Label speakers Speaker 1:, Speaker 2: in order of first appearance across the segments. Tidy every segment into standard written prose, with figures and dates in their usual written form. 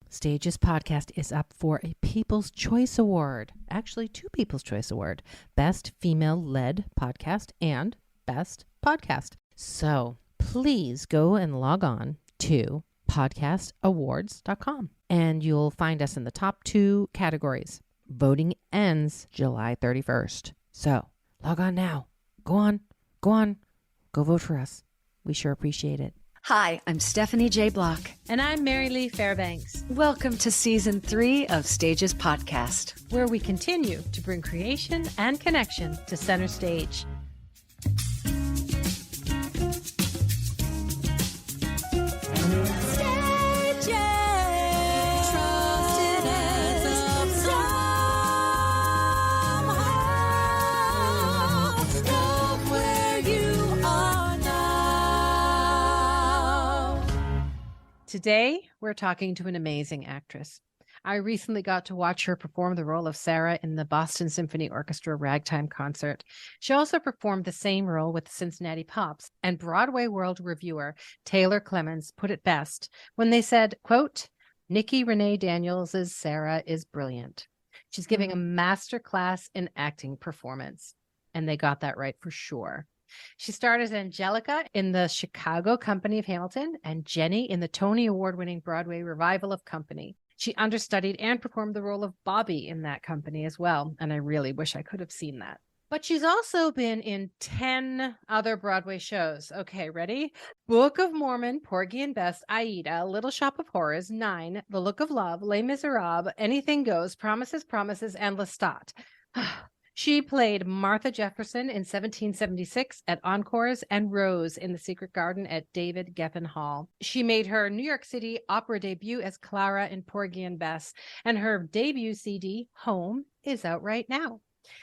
Speaker 1: Stages Podcast is up for a People's Choice Award. Actually, 2 People's Choice Award. Best Female-Led Podcast and Best Podcast. So please go and log on to podcastawards.com and you'll find us in the top 2 categories. Voting ends July 31st. So log on now. Go on. Go vote for us. We sure appreciate it.
Speaker 2: Hi, I'm Stephanie J. Block.
Speaker 3: And I'm Mary Lee Fairbanks,
Speaker 2: Welcome to Season 3 of Stages Podcast.
Speaker 3: where we continue to bring creation and connection to center stage. Today, we're talking to an amazing actress. I recently got to watch her perform the role of Sarah in the Boston Symphony Orchestra Ragtime Concert. She also performed the same role with the Cincinnati Pops, and Broadway World reviewer Taylor Clemens put it best when they said, quote, Nikki Renée Daniels' Sarah is brilliant. She's giving a master class in acting performance. And they got that right for sure. She starred as Angelica in the Chicago Company of Hamilton and Jenny in the Tony Award-winning Broadway revival of Company. She understudied and performed the role of Bobbie in that company as well, and I really wish I could have seen that. But she's also been in 10 other Broadway shows. Okay, ready? Book of Mormon, Porgy and Bess, Aida, Little Shop of Horrors, 9, The Look of Love, Les Miserables, Anything Goes, Promises, and Lestat. She played Martha Jefferson in 1776 at Encores and Rose in The Secret Garden at David Geffen Hall. She made her New York City opera debut as Clara in Porgy and Bess, and her debut CD, Home, is out right now.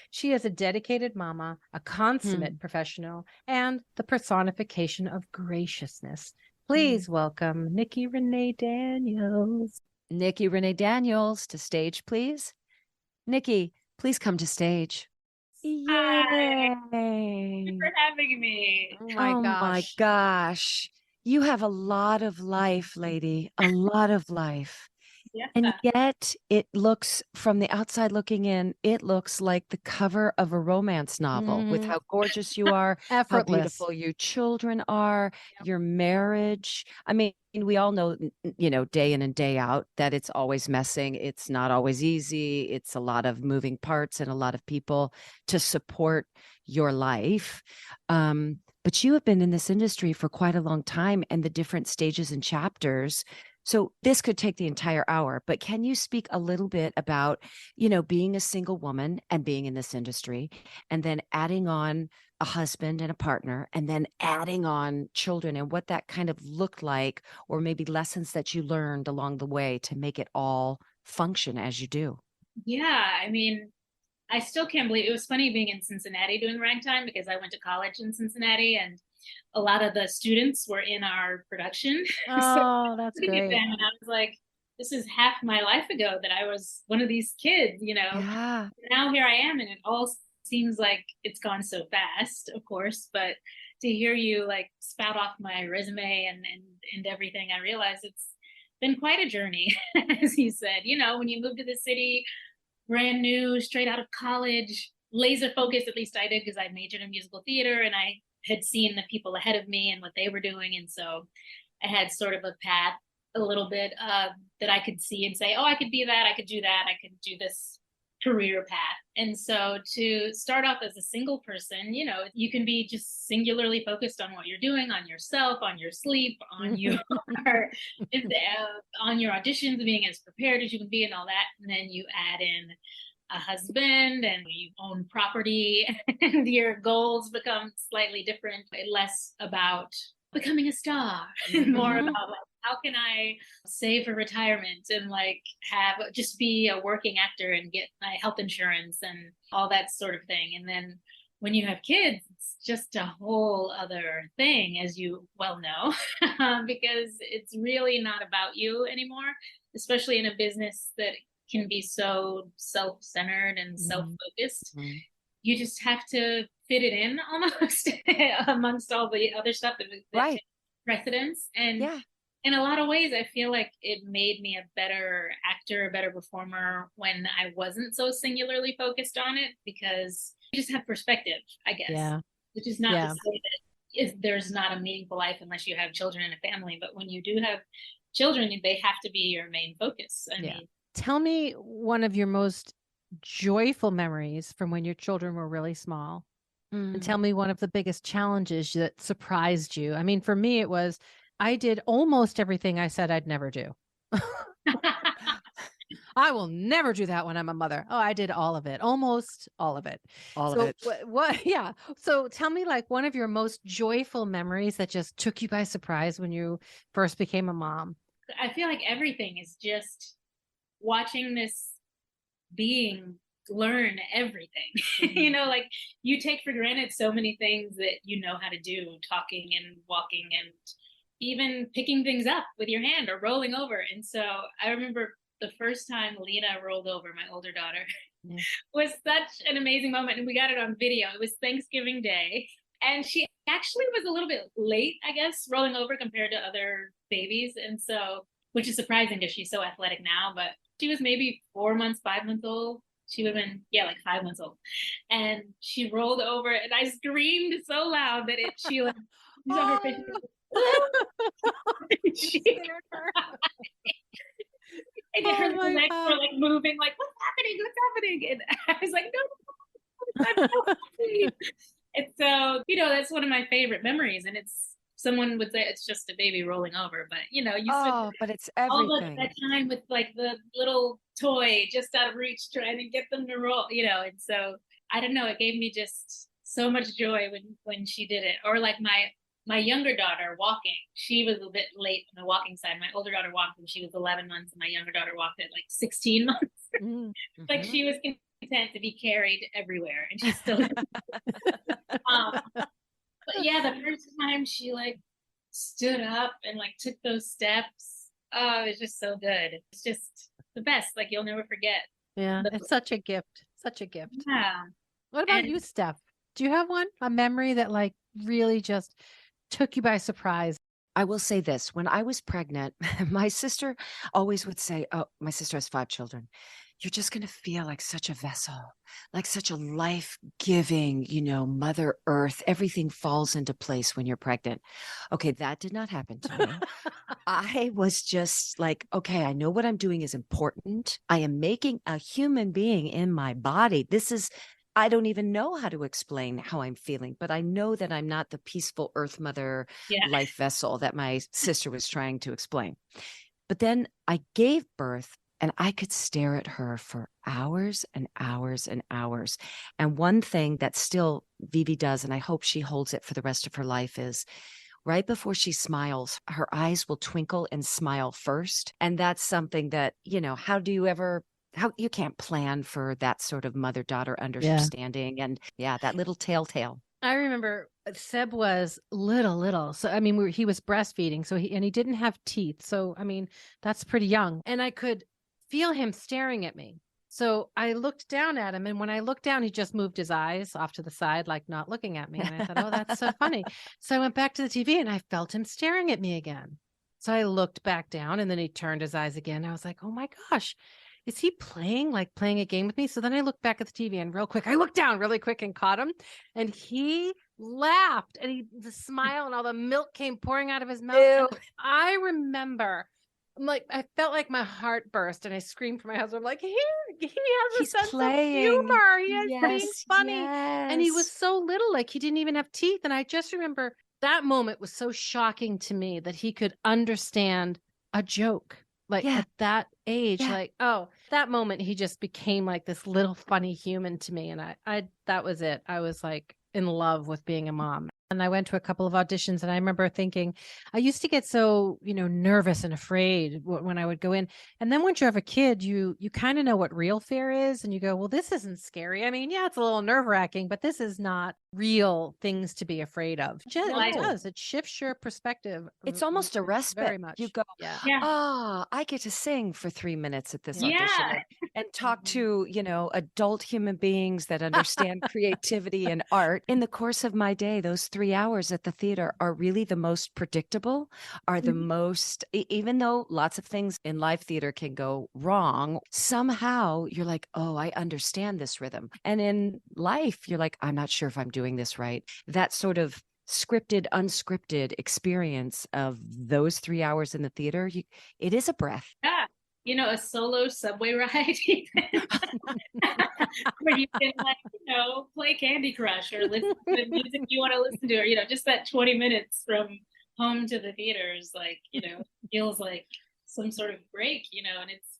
Speaker 3: She is a dedicated mama, a consummate professional, and the personification of graciousness. Please welcome Nikki Renée Daniels.
Speaker 2: Nikki Renée Daniels to stage, please. Nikki, please come to stage.
Speaker 4: Hi. Thank
Speaker 2: Yay.
Speaker 4: you for having me.
Speaker 3: Oh my
Speaker 2: gosh. You have a lot of life, lady. A lot of life.
Speaker 4: Yeah.
Speaker 2: And yet it looks, from the outside looking in, it looks like the cover of a romance novel with how gorgeous you are, how
Speaker 3: Effortless.
Speaker 2: beautiful your children are, your marriage. I mean, we all know, day in and day out that it's always messing. It's not always easy. It's a lot of moving parts and a lot of people to support your life. But you have been in this industry for quite a long time, and the different stages and chapters. So this could take the entire hour, but can you speak a little bit about, being a single woman and being in this industry, and then adding on a husband and a partner, and then adding on children, and what that kind of looked like, or maybe lessons that you learned along the way to make it all function as you do?
Speaker 4: Yeah, I mean, I still can't believe it was funny being in Cincinnati doing ragtime, because I went to college in Cincinnati and a lot of the students were in our production.
Speaker 3: Oh, that's
Speaker 4: Looking at
Speaker 3: great.
Speaker 4: them, and I was like, this is half my life ago that I was one of these kids,
Speaker 2: Yeah.
Speaker 4: Now here I am, and it all seems like it's gone so fast, of course, but to hear you like spout off my resume and everything, I realize it's been quite a journey. As you said, when you move to the city, brand new, straight out of college, laser focused, at least I did, because I majored in musical theater and I had seen the people ahead of me and what they were doing. And so I had sort of a path a little bit that I could see and say, oh, I could be that, I could do that, I could do this career path. And so to start off as a single person, you can be just singularly focused on what you're doing, on yourself, on your sleep, on your on your auditions, being as prepared as you can be and all that. And then you add in a husband and you own property and your goals become slightly different, less about becoming a star, more about like, how can I save for retirement and like just be a working actor and get my health insurance and all that sort of thing. And then when you have kids, it's just a whole other thing, as you well know, because it's really not about you anymore, especially in a business that can be so self-centered and self-focused. You just have to fit it in almost amongst all the other stuff that
Speaker 2: Right.
Speaker 4: precedence. And in a lot of ways, I feel like it made me a better actor, a better performer when I wasn't so singularly focused on it, because you just have perspective, I guess.
Speaker 3: Yeah.
Speaker 4: Which is not
Speaker 3: Yeah.
Speaker 4: to say that there's not a meaningful life unless you have children and a family. But when you do have children, they have to be your main focus. I mean,
Speaker 3: tell me one of your most joyful memories from when your children were really small. And tell me one of the biggest challenges that surprised you. I mean, for me, it was I did almost everything I said I'd never do. I will never do that when I'm a mother. Oh, I did all of it, almost all of it.
Speaker 2: All
Speaker 3: So
Speaker 2: of it.
Speaker 3: what? Yeah. So tell me like one of your most joyful memories that just took you by surprise when you first became a mom.
Speaker 4: I feel like everything is just watching this being learn everything. You know, like you take for granted so many things that you know how to do, talking and walking and even picking things up with your hand or rolling over. And so I remember the first time Lena rolled over, my older daughter, was such an amazing moment. And we got it on video. It was Thanksgiving Day. And she actually was a little bit late, I guess, rolling over compared to other babies. And so, which is surprising because she's so athletic now, but she was maybe 4 months, 5 months old. She would have been, like 5 months old. And she rolled over and I screamed so loud that she like, her face. And her legs were like moving, like, what's happening? What's happening? And I was like, no, I'm so happy. And so, that's one of my favorite memories. And someone would say it's just a baby rolling over, but
Speaker 2: but it's everything.
Speaker 4: All that time with like the little toy just out of reach, trying to get them to roll, and so I don't know, it gave me just so much joy when she did it. Or like my younger daughter walking, she was a bit late on the walking side. My older daughter walked when she was 11 months, and my younger daughter walked at like 16 months. Mm-hmm. Like she was content to be carried everywhere, and she's still. But yeah, the first time she like stood up and like took those steps, oh, it was just so good. It's just the best. Like you'll never forget.
Speaker 3: Yeah, it's such a gift. Such a gift.
Speaker 4: Yeah.
Speaker 3: What about you, Steph? Do you have one? A memory that like really just took you by surprise?
Speaker 2: I will say this. When I was pregnant, my sister always would say, oh, my sister has 5 children. You're just going to feel like such a vessel, like such a life-giving, Mother Earth. Everything falls into place when you're pregnant. Okay, that did not happen to me. I was just like, okay, I know what I'm doing is important. I am making a human being in my body. I don't even know how to explain how I'm feeling, but I know that I'm not the peaceful Earth Mother life vessel that my sister was trying to explain. But then I gave birth and I could stare at her for hours and hours and hours. And one thing that still Vivi does, and I hope she holds it for the rest of her life, is right before she smiles, her eyes will twinkle and smile first. And that's something that, how you can't plan for that sort of mother-daughter understanding. And that little telltale.
Speaker 3: I remember Seb was little. So, I mean, he was breastfeeding. So he didn't have teeth. So, I mean, that's pretty young. And I could feel him staring at me. So I looked down at him. And when I looked down, he just moved his eyes off to the side, like not looking at me. And I thought, oh, that's so funny. So I went back to the TV and I felt him staring at me again. So I looked back down and then he turned his eyes again. I was like, oh my gosh. Is he playing a game with me? So then I looked back at the TV and real quick, I looked down really quick and caught him. And he laughed and the smile and all the milk came pouring out of his mouth. I remember, I felt like my heart burst and I screamed for my husband. I'm like, he has a sense of humor. He is being funny. Yes. And he was so little, like he didn't even have teeth. And I just remember that moment was so shocking to me that he could understand a joke. At that age, that moment, he just became like this little funny human to me. And I that was it. I was like in love with being a mom. And I went to a couple of auditions and I remember thinking, I used to get so, nervous and afraid when I would go in. And then once you have a kid, you kind of know what real fear is. And you go, well, this isn't scary. I mean, it's a little nerve wracking, but this is not real things to be afraid of. It does. It shifts your perspective.
Speaker 2: It's almost a respite.
Speaker 3: Very much.
Speaker 2: You go, I get to sing for 3 minutes at this audition. and talk to, adult human beings that understand creativity and art. In the course of my day, those 3 hours at the theater are really the most predictable, are the most, even though lots of things in live theater can go wrong, somehow you're like, oh, I understand this rhythm. And in life, you're like, I'm not sure if I'm doing this right. That sort of scripted, unscripted experience of those 3 hours in the theater, it is a breath.
Speaker 4: Yeah. A solo subway ride where you can play Candy Crush or listen to the music you want to listen to, or, just that 20 minutes from home to the theater is like, feels like some sort of break, and it's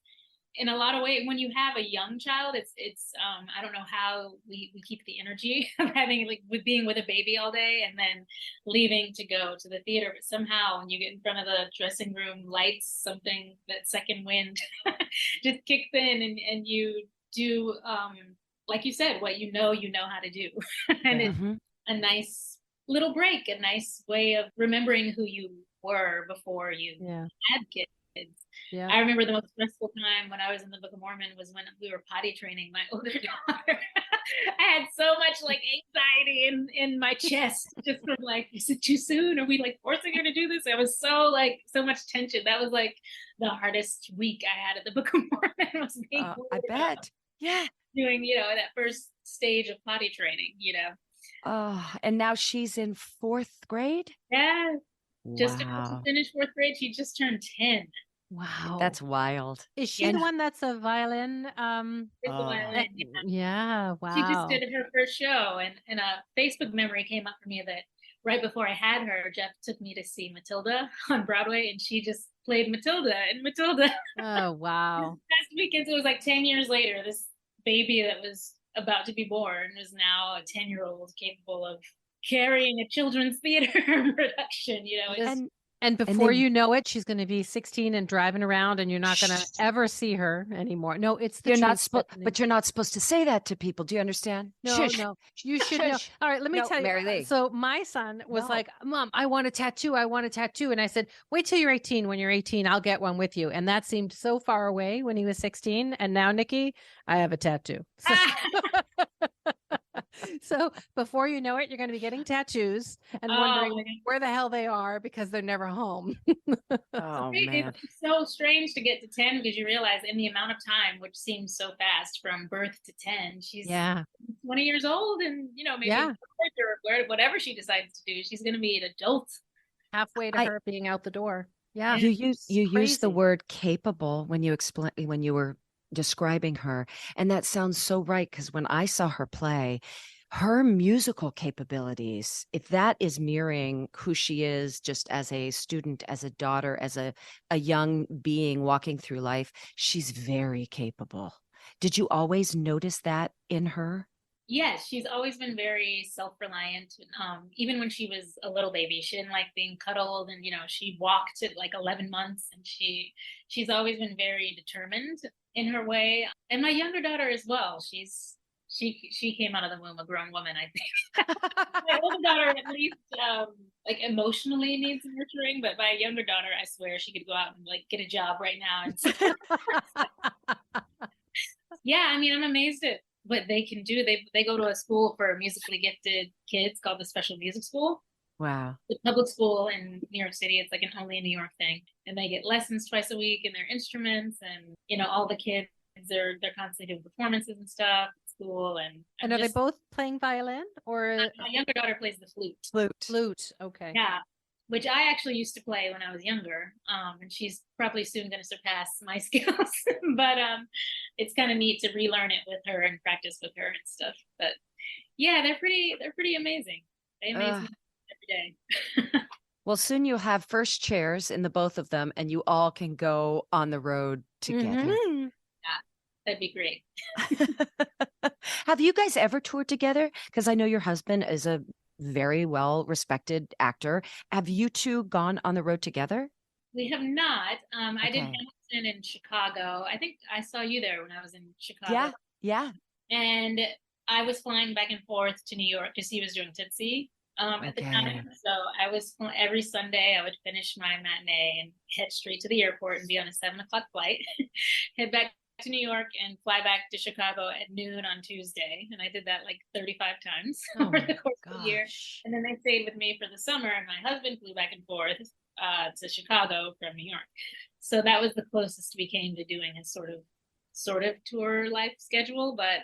Speaker 4: in a lot of ways when you have a young child, it's I don't know how we keep the energy of having with being with a baby all day and then leaving to go to the theater, but somehow when you get in front of the dressing room lights, something, that second wind just kicks in and you do like you said, what you know how to do. And it's a nice little break, a nice way of remembering who you were before you had kids. Yeah. I remember the most stressful time when I was in the Book of Mormon was when we were potty training my older daughter. I had so much anxiety in my chest just from is it too soon? Are we forcing her to do this? I was so much tension. That was the hardest week I had at the Book of Mormon was being
Speaker 2: I bet. Yeah.
Speaker 4: Doing, that first stage of potty training,
Speaker 2: Oh, and now she's in 4th grade?
Speaker 4: Yeah.
Speaker 2: Wow.
Speaker 4: Just about to finish 4th grade. She just turned 10.
Speaker 1: Wow.
Speaker 2: That's wild.
Speaker 3: Is she the one that's a violin?
Speaker 4: The violin,
Speaker 1: yeah. Wow.
Speaker 4: She just did her first show, and a Facebook memory came up for me that right before I had her, Jeff took me to see Matilda on Broadway, and she just played Matilda in Matilda.
Speaker 1: Oh, wow.
Speaker 4: Last weekend, it was 10 years later, this baby that was about to be born is now a 10-year-old capable of carrying a children's theater production,
Speaker 1: And before you know it, she's going to be 16 and driving around, and you're not going to ever see her anymore. No, it's the truth.
Speaker 2: But you're not supposed to say that to people. Do you understand?
Speaker 1: No, no, you should know. All right, let me tell you.
Speaker 2: Mary Lee.
Speaker 1: So my son was like, "Mom, I want a tattoo. I want a tattoo." And I said, "Wait till you're 18. When you're 18, I'll get one with you." And that seemed so far away when he was 16. And now, Nikki, I have a tattoo. So, so before you know it, you're going to be getting tattoos and wondering where the hell they are because they're never home.
Speaker 2: Oh, man.
Speaker 4: It's so strange to get to 10 because you realize in the amount of time, which seems so fast from birth to 10, she's 20 years old and, maybe or whatever she decides to do, she's going to be an adult.
Speaker 1: Halfway to her being out the door. Yeah.
Speaker 2: You use the word capable when you were describing her. And that sounds so right. Because when I saw her play, her musical capabilities, if that is mirroring who she is just as a student, as a daughter, as a young being walking through life, she's very capable. Did you always notice that in her?
Speaker 4: Yes, she's always been very self-reliant. Even when she was a little baby, she didn't like being cuddled, and she walked at 11 months, and she's always been very determined in her way. And my younger daughter as well. She came out of the womb a grown woman, I think. My older daughter at least emotionally needs nurturing, but my younger daughter, I swear she could go out and get a job right now. Yeah, I mean, I'm amazed at what they can do. They go to a school for musically gifted kids called the Special Music School.
Speaker 2: Wow.
Speaker 4: The public school in New York City, it's an only in New York thing. And they get lessons twice a week in their instruments, and all the kids they're constantly doing performances and stuff at school. And
Speaker 1: are they both playing violin or
Speaker 4: my younger daughter plays the flute.
Speaker 1: Flute. Okay.
Speaker 4: Yeah. Which I actually used to play when I was younger. And she's probably soon going to surpass my skills. But it's kind of neat to relearn it with her and practice with her and stuff. But yeah, they're pretty amazing. They amaze me every day.
Speaker 2: Well, soon you'll have first chairs in the both of them, and you all can go on the road together.
Speaker 4: Yeah, that'd be great.
Speaker 2: Have you guys ever toured together? Because I know your husband is a very well-respected actor. Have you two gone on the road together?
Speaker 4: We have not. I did Hamilton in Chicago. I think I saw you there when I was in Chicago.
Speaker 2: Yeah.
Speaker 4: And I was flying back and forth to New York because he was doing Tootsie at the time. So I was every Sunday I would finish my matinee and head straight to the airport and be on a 7:00 flight, head back to New York and fly back to Chicago at noon on Tuesday. And I did that like 35 times over the course of the year. And then they stayed with me for the summer, and my husband flew back and forth to Chicago from New York. So that was the closest we came to doing a sort of tour life schedule. But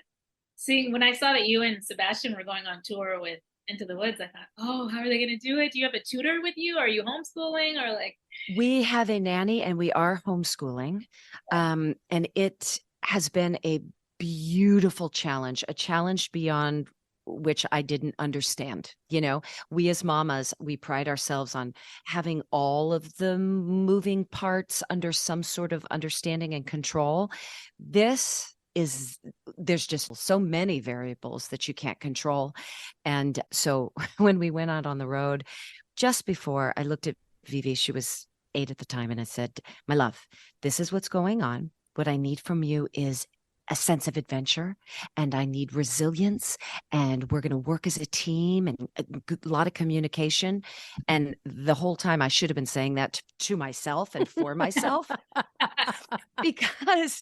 Speaker 4: when I saw that you and Sebastian were going on tour with Into the Woods, I thought, oh, how are they going to do it? Do you have a tutor with you? Are you homeschooling or like?
Speaker 2: We have a nanny and we are homeschooling. And it has been a beautiful challenge, a challenge beyond which I didn't understand. You know, we as mamas, we pride ourselves on having all of the moving parts under some sort of understanding and control. There's just so many variables that you can't control. And so when we went out on the road, just before I looked at Vivi, she was 8 at the time, and I said, my love, this is what's going on. What I need from you is a sense of adventure, and I need resilience, and we're going to work as a team, and a lot of communication. And the whole time I should have been saying that to myself and for myself, because,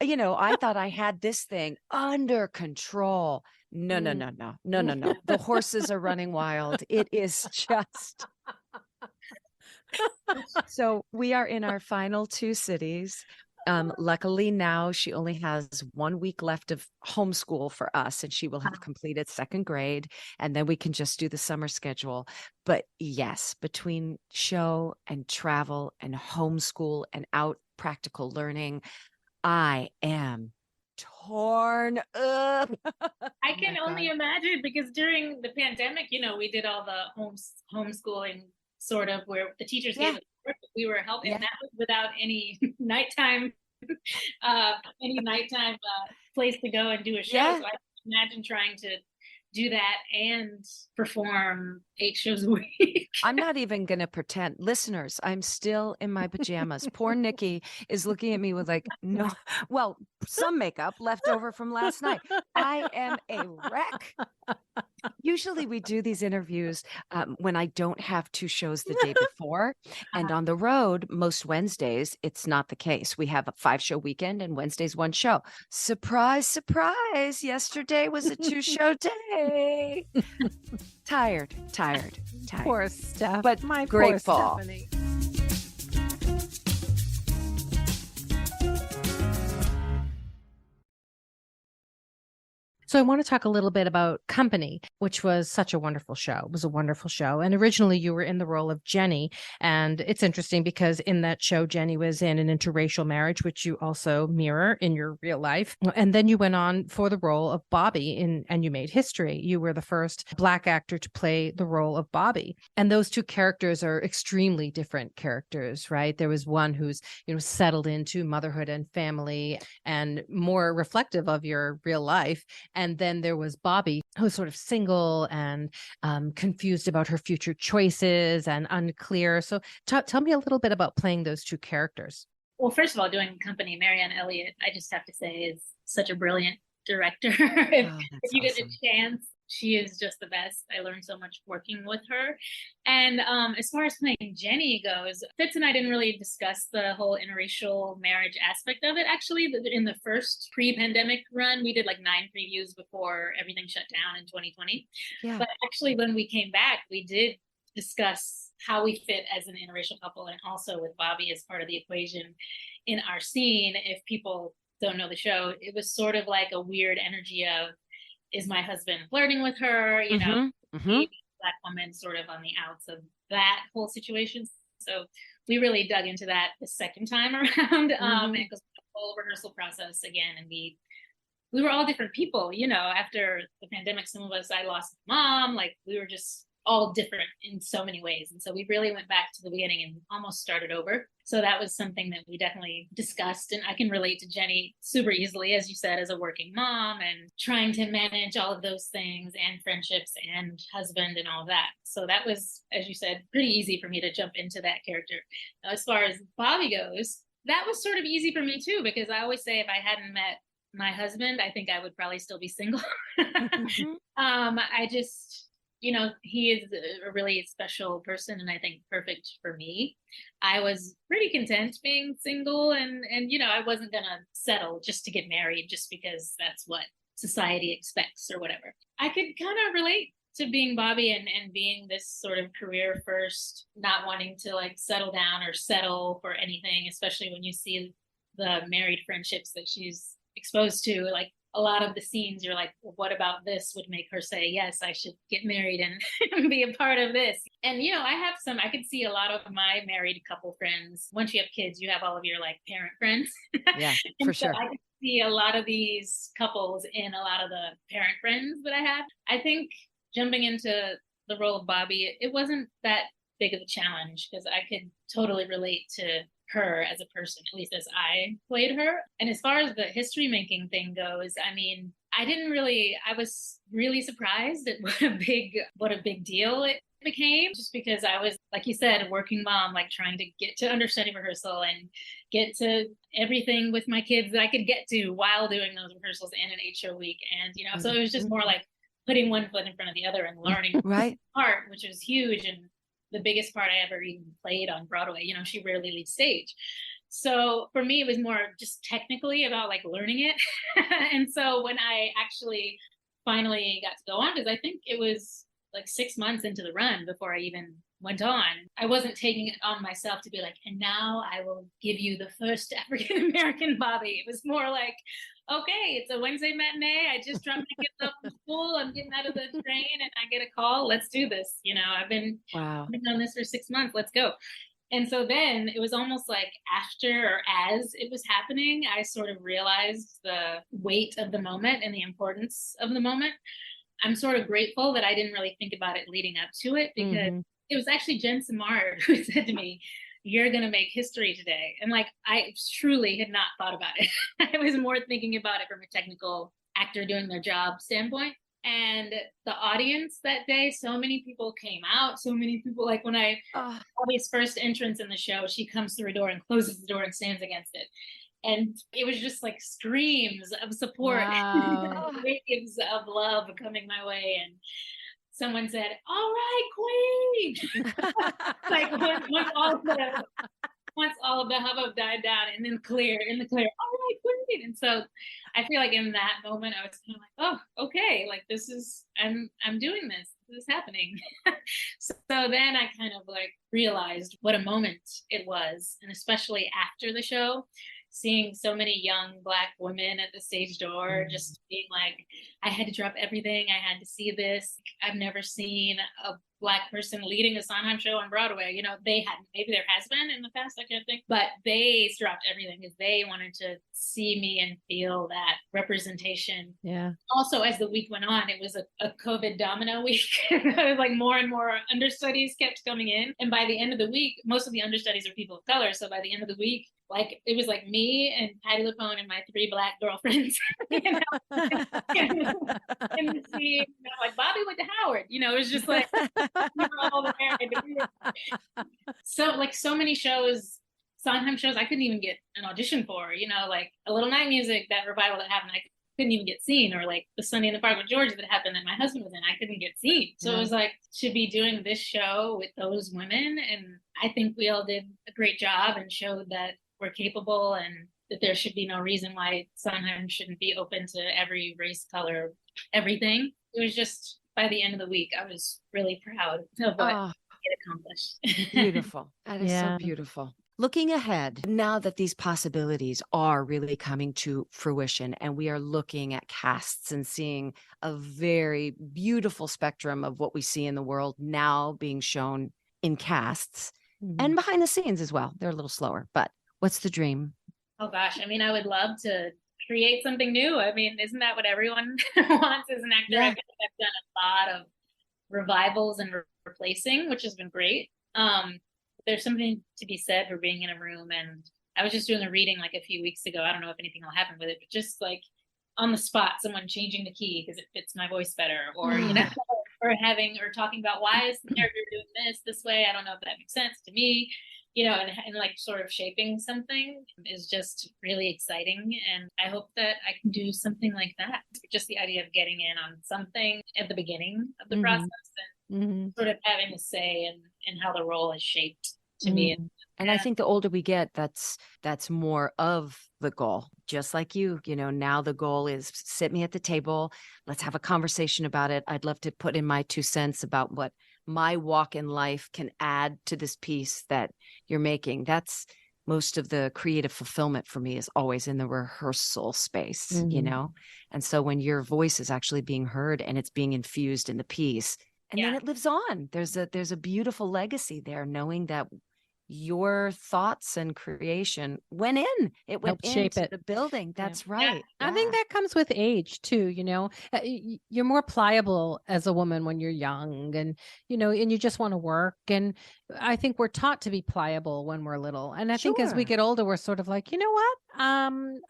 Speaker 2: you know, I thought I had this thing under control. No. The horses are running wild. It is just. So we are in our final 2 cities. Luckily now she only has 1 week left of homeschool for us, and she will have completed 2nd grade, and then we can just do the summer schedule. But yes, between show and travel and homeschool and out practical learning, I am torn up.
Speaker 4: I can only imagine, because during the pandemic, you know, we did all the homeschooling sort of where the teachers gave us work, but we were helping. That was without any nighttime place to go and do a show. So I can imagine trying to do that and perform 8 shows a week.
Speaker 2: I'm not even going to pretend. Listeners, I'm still in my pajamas. Poor Nikki is looking at me with like, no, well, some makeup left over from last night. I am a wreck. Usually we do these interviews when I don't have 2 shows the day before. And on the road, most Wednesdays, it's not the case. We have a 5-show weekend, and Wednesday's 1 show. Surprise, surprise. Yesterday was a 2-show day. Tired.
Speaker 3: Poor Steph.
Speaker 2: But
Speaker 3: my
Speaker 2: grateful.
Speaker 3: Poor Stephanie. So I want to talk a little bit about Company, which was such a wonderful show. It was a wonderful show. And originally you were in the role of Jenny. And it's interesting because in that show, Jenny was in an interracial marriage, which you also mirror in your real life. And then you went on for the role of Bobbie and you made history. You were the first Black actor to play the role of Bobbie. And those 2 characters are extremely different characters, right? There was one who's, you know, settled into motherhood and family and more reflective of your real life. And then there was Bobbie, who's sort of single and confused about her future choices and unclear. So tell me a little bit about playing those 2 characters.
Speaker 4: Well, first of all, doing Company, Marianne Elliott, I just have to say, is such a brilliant director. if you get a chance, she is just the best. I learned so much working with her. And as far as playing Jenny goes, Fitz and I didn't really discuss the whole interracial marriage aspect of it. Actually, in the first pre-pandemic run, we did like 9 previews before everything shut down in 2020. Yeah. But actually, when we came back, we did discuss how we fit as an interracial couple, and also with Bobbie as part of the equation in our scene. If people don't know the show, it was sort of like a weird energy of, is my husband flirting with her? You know, Black woman sort of on the outs of that whole situation. So we really dug into that the second time around. And it was a whole rehearsal process again. And we were all different people, you know, after the pandemic, some of us, I lost my mom, like we were just all different in so many ways. And so we really went back to the beginning and almost started over. So that was something that we definitely discussed. And I can relate to Jenny super easily, as you said, as a working mom and trying to manage all of those things and friendships and husband and all that. So that was, as you said, pretty easy for me to jump into that character. Now, as far as Bobbie goes, that was sort of easy for me too, because I always say if I hadn't met my husband, I think I would probably still be single. you know, he is a really special person, and I think perfect for me. I was pretty content being single, and you know, I wasn't gonna settle just to get married just because that's what society expects or whatever. I could kind of relate to being Bobbie and being this sort of career first, not wanting to like settle down or settle for anything, especially when you see the married friendships that she's exposed to. Like a lot of the scenes, you're like, well, what about this would make her say, yes, I should get married and be a part of this. And, you know, I could see a lot of my married couple friends. Once you have kids, you have all of your like parent friends.
Speaker 2: Yeah,
Speaker 4: and
Speaker 2: for
Speaker 4: so
Speaker 2: sure.
Speaker 4: I could see a lot of these couples in a lot of the parent friends that I had. I think jumping into the role of Bobbie, it wasn't that big of a challenge because I could totally relate to her as a person, at least as I played her. And as far as the history making thing goes, I mean, I was really surprised at what a big deal it became, just because I was, like you said, a working mom, like trying to get to understudy rehearsal and get to everything with my kids that I could get to while doing those rehearsals and an 8-show week. And, you know, so it was just more like putting one foot in front of the other and learning
Speaker 2: right
Speaker 4: part, which was huge. And the biggest part I ever even played on Broadway. You know, she rarely leaves stage. So for me, it was more just technically about like learning it. And so when I actually finally got to go on, because I think it was like 6 months into the run before I even went on, I wasn't taking it on myself to be like, and now I will give you the first African American Bobbie. It was more like, okay, it's a Wednesday matinee. I just dropped my kids off from school. I'm getting out of the train and I get a call. Let's do this. You know, I've been on this for 6 months. Let's go. And so then it was almost like after or as it was happening, I sort of realized the weight of the moment and the importance of the moment. I'm sort of grateful that I didn't really think about it leading up to it, because it was actually Jen Simard who said to me, you're going to make history today. And like, I truly had not thought about it. I was more thinking about it from a technical actor doing their job standpoint. And the audience that day, so many people came out. So many people, like when Bobbie's first entrance in the show, she comes through a door and closes the door and stands against it. And it was just like screams of support, waves of love coming my way. And someone said, all right, queen. Like once all of the hubbub died down, and then in the clear, all right, queen. And so I feel like in that moment, I was kind of like, oh, okay, like this is, I'm doing this. This is happening. So then I kind of like realized what a moment it was. And especially after the show, seeing so many young Black women at the stage door, just being like, I had to drop everything. I had to see this. I've never seen a Black person leading a Sondheim show on Broadway. You know, they hadn't. Maybe there has been in the past, I can't think. But they dropped everything because they wanted to see me and feel that representation.
Speaker 1: Yeah.
Speaker 4: Also, as the week went on, it was a COVID domino week. Like more and more understudies kept coming in. And by the end of the week, most of the understudies are people of color. So by the end of the week, like it was like me and Patti LuPone and my 3 Black girlfriends, you know, in the scene. Like Bobbie went to Howard, you know, it was just like we were all there. So like so many shows, Sondheim shows, I couldn't even get an audition for. You know, like A Little Night Music, that revival that happened, I couldn't even get seen, or like the Sunday in the Park with George that happened that my husband was in, I couldn't get seen. So it was like to be doing this show with those women, and I think we all did a great job and showed that we're capable and that there should be no reason why Sondheim shouldn't be open to every race, color, everything. It was just, by the end of the week, I was really proud of what it accomplished.
Speaker 2: Beautiful. That is so beautiful. Looking ahead, now that these possibilities are really coming to fruition and we are looking at casts and seeing a very beautiful spectrum of what we see in the world now being shown in casts and behind the scenes as well. They're a little slower, but what's the dream?
Speaker 4: Oh gosh, I mean, I would love to create something new. I mean, isn't that what everyone wants as an actor?
Speaker 2: Yeah.
Speaker 4: I think I've done a lot of revivals and replacing, which has been great. There's something to be said for being in a room, and I was just doing a reading like a few weeks ago. I don't know if anything will happen with it, but just like on the spot, someone changing the key because it fits my voice better, or you know, or talking about why is the character doing this way. I don't know if that makes sense to me. and like sort of shaping something is just really exciting. And I hope that I can do something like that. Just the idea of getting in on something at the beginning of the process and sort of having a say in how the role is shaped to me.
Speaker 2: And I think the older we get, that's more of the goal. Just like you know, now the goal is sit me at the table. Let's have a conversation about it. I'd love to put in my 2 cents about what my walk in life can add to this piece that you're making. That's most of the creative fulfillment for me is always in the rehearsal space, you know? And so when your voice is actually being heard and it's being infused in the piece, and then it lives on, there's a beautiful legacy there, knowing that your thoughts and creation went in. It went into the building. That's right.
Speaker 3: I think that comes with age too. You're more pliable as a woman when you're young, and and you just want to work. And I think we're taught to be pliable when we're little. And I think as we get older, we're sort of like, you know what?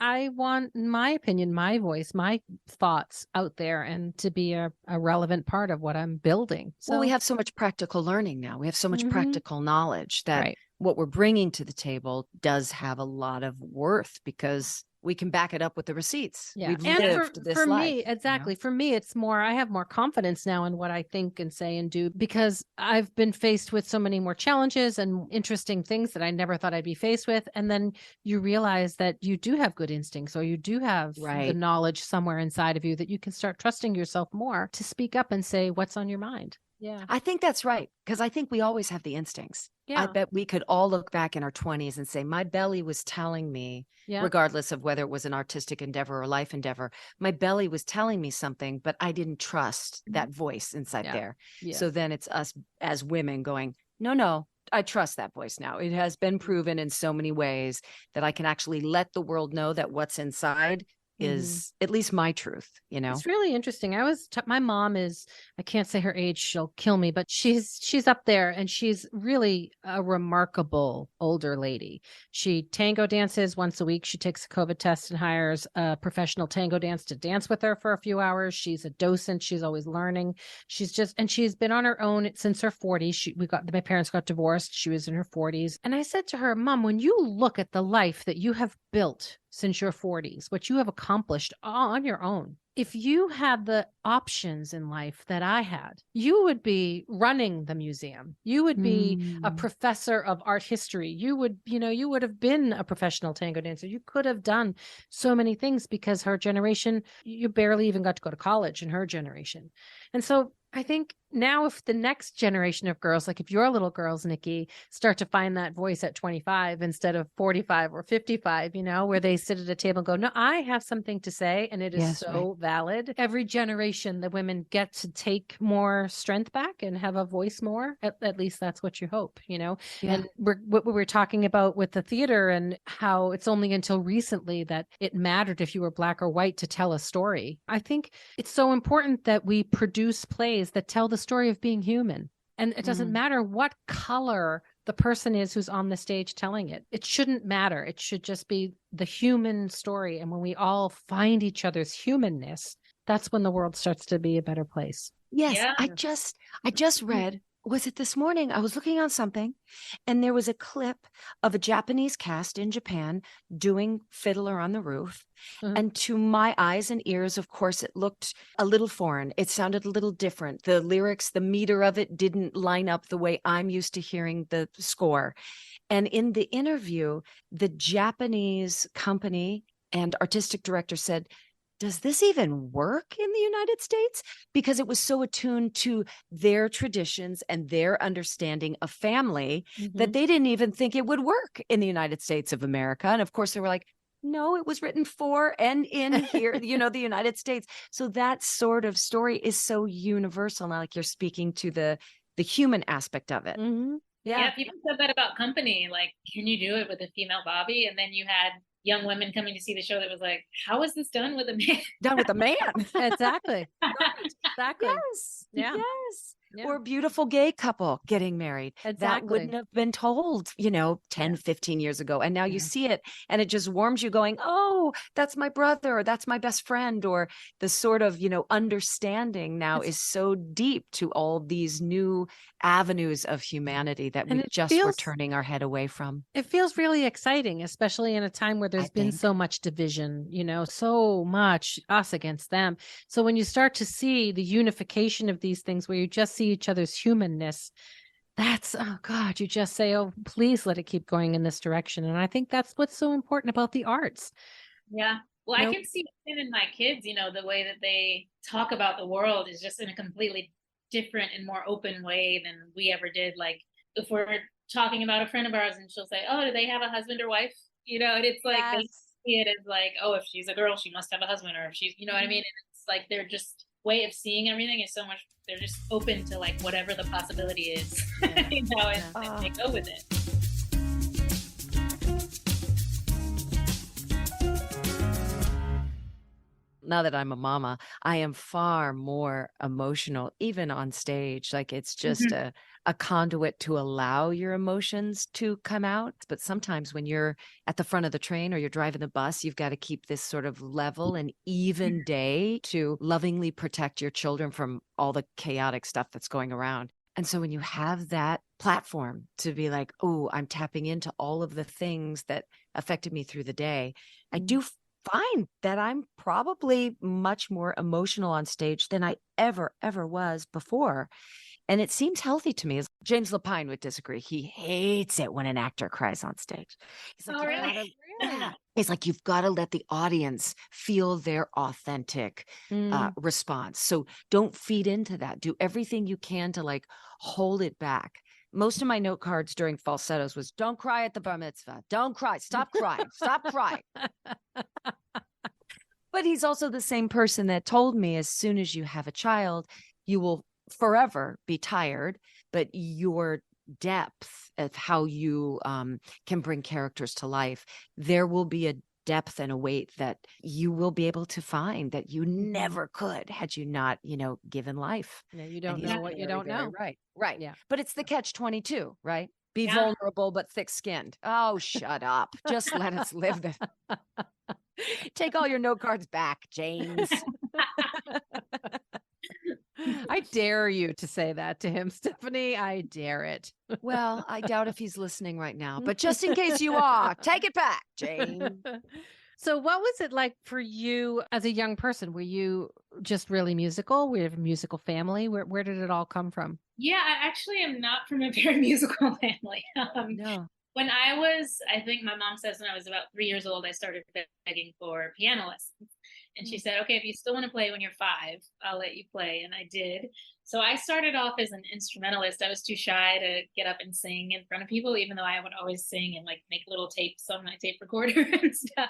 Speaker 3: I want my opinion, my voice, my thoughts out there, and to be a relevant part of what I'm building. So
Speaker 2: we have so much practical learning now. We have so much practical knowledge that what we're bringing to the table does have a lot of worth because we can back it up with the receipts.
Speaker 3: Yeah.
Speaker 2: We've
Speaker 3: and
Speaker 2: lived this
Speaker 3: for
Speaker 2: life.
Speaker 3: Me, exactly. For me, it's more, I have more confidence now in what I think and say and do because I've been faced with so many more challenges and interesting things that I never thought I'd be faced with. And then you realize that you do have good instincts, or you do have the knowledge somewhere inside of you that you can start trusting yourself more to speak up and say what's on your mind. Yeah.
Speaker 2: I think that's right. Because I think we always have the instincts.
Speaker 3: Yeah.
Speaker 2: I bet we could all look back in our 20s and say, my belly was telling me, regardless of whether it was an artistic endeavor or life endeavor, my belly was telling me something, but I didn't trust that voice inside there. Yeah. So then it's us as women going, no, I trust that voice now. It has been proven in so many ways that I can actually let the world know that what's inside is at least my truth,
Speaker 3: It's really interesting. My mom is, I can't say her age, she'll kill me, but she's up there, and she's really a remarkable older lady. She tango dances once a week. She takes a COVID test and hires a professional tango dance to dance with her for a few hours. She's a docent. She's always learning. She's been on her own since her 40s. My parents got divorced. She was in her 40s. And I said to her, Mom, when you look at the life that you have built since your 40s, what you have accomplished on your own, if you had the options in life that I had, you would be running the museum. You would be a professor of art history. You would have been a professional tango dancer. You could have done so many things because her generation, you barely even got to go to college in her generation. And so I think now if the next generation of girls, like if your little girls, Nikki, start to find that voice at 25 instead of 45 or 55, where they sit at a table and go, no, I have something to say. And it is valid. Every generation, the women get to take more strength back and have a voice more. At least that's what you hope, And what we were talking about with the theater and how it's only until recently that it mattered if you were black or white to tell a story. I think it's so important that we produce plays that tell the story of being human. And it doesn't matter what color the person is who's on the stage telling it. It shouldn't matter. It should just be the human story. And when we all find each other's humanness, that's when the world starts to be a better place.
Speaker 2: Yes. Yeah. I just read, was it this morning? I was looking on something and there was a clip of a Japanese cast in Japan doing Fiddler on the Roof. And to my eyes and ears, of course, it looked a little foreign. It sounded a little different. The lyrics, the meter of it didn't line up the way I'm used to hearing the score. And in the interview, the Japanese company and artistic director said, does this even work in the United States? Because it was so attuned to their traditions and their understanding of family that they didn't even think it would work in the United States of America. And of course, they were like, no, it was written for and in here, the United States. So that sort of story is so universal. Now, like you're speaking to the human aspect of it.
Speaker 4: Yeah, people said that about Company. Like, can you do it with a female Bobbie? And then you had young women coming to see the show that was like, how is this done with a man?
Speaker 2: Done with a man.
Speaker 3: Exactly. Exactly.
Speaker 2: Yes. Yeah. Yes. or a beautiful gay couple getting married.
Speaker 3: Exactly.
Speaker 2: That wouldn't have been told, 10, 15 years ago. And now you see it and it just warms you going, oh, that's my brother, or that's my best friend, or the sort of, understanding now is so deep to all these new avenues of humanity that we just were turning our head away from.
Speaker 3: It feels really exciting, especially in a time where there's been so much division, so much us against them. So when you start to see the unification of these things where you just see each other's humanness, that's, oh God, you just say, oh, please let it keep going in this direction. And I think that's what's so important about the arts.
Speaker 4: Yeah. Well, I can see it in my kids, the way that they talk about the world is just in a completely different and more open way than we ever did. Like if we're talking about a friend of ours and she'll say, oh, do they have a husband or wife? And it's like, they see it as like, oh, if she's a girl, she must have a husband, or if she's, you know what I mean? And it's like, they're just way of seeing everything is so much, they're just open to like whatever the possibility is, and they go with it.
Speaker 2: Now that I'm a mama, I am far more emotional, even on stage. Like it's just a conduit to allow your emotions to come out. But sometimes when you're at the front of the train or you're driving the bus, you've got to keep this sort of level and even day to lovingly protect your children from all the chaotic stuff that's going around. And so when you have that platform to be like, oh, I'm tapping into all of the things that affected me through the day, I do find that I'm probably much more emotional on stage than I ever was before. And it seems healthy to me. James Lapine would disagree. He hates it when an actor cries on stage. He's like,
Speaker 4: really?
Speaker 2: It's like, you've got to let the audience feel their authentic response. So don't feed into that. Do everything you can to like hold it back. Most of my note cards during falsettos was, don't cry at the bar mitzvah. Don't cry. Stop crying. Stop crying. But he's also the same person that told me, as soon as you have a child, you will forever be tired, but your depth of how you can bring characters to life, there will be a depth and a weight that you will be able to find that you never could had you not, given life.
Speaker 3: Yeah, you don't know what you don't know.
Speaker 2: Right.
Speaker 3: Yeah.
Speaker 2: But it's the catch-22, right? Be vulnerable but thick-skinned. Oh, shut up. Just let us live this. Take all your note cards back, James.
Speaker 3: I dare you to say that to him, Stephanie. I dare it.
Speaker 2: Well, I doubt if he's listening right now, but just in case you are, take it back, Jane.
Speaker 3: So what was it like for you as a young person? Were you just really musical? Were you a musical family? Where did it all come from?
Speaker 4: Yeah, I actually am not from a very musical family.
Speaker 2: No.
Speaker 4: When I think my mom says when I was about 3 years old, I started begging for piano lessons. And she said, okay, if you still want to play when you're 5, I'll let you play. And I did. So I started off as an instrumentalist. I was too shy to get up and sing in front of people, even though I would always sing and like make little tapes on my tape recorder and stuff.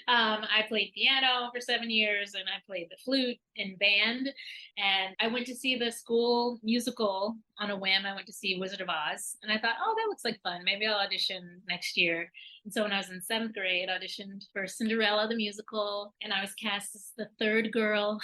Speaker 4: I played piano for 7 years, and I played the flute in band. And I went to see the school musical on a whim. I went to see Wizard of Oz, and I thought, oh, that looks like fun. Maybe I'll audition next year. And so when I was in 7th grade, I auditioned for Cinderella, the musical, and I was cast as the 3rd girl.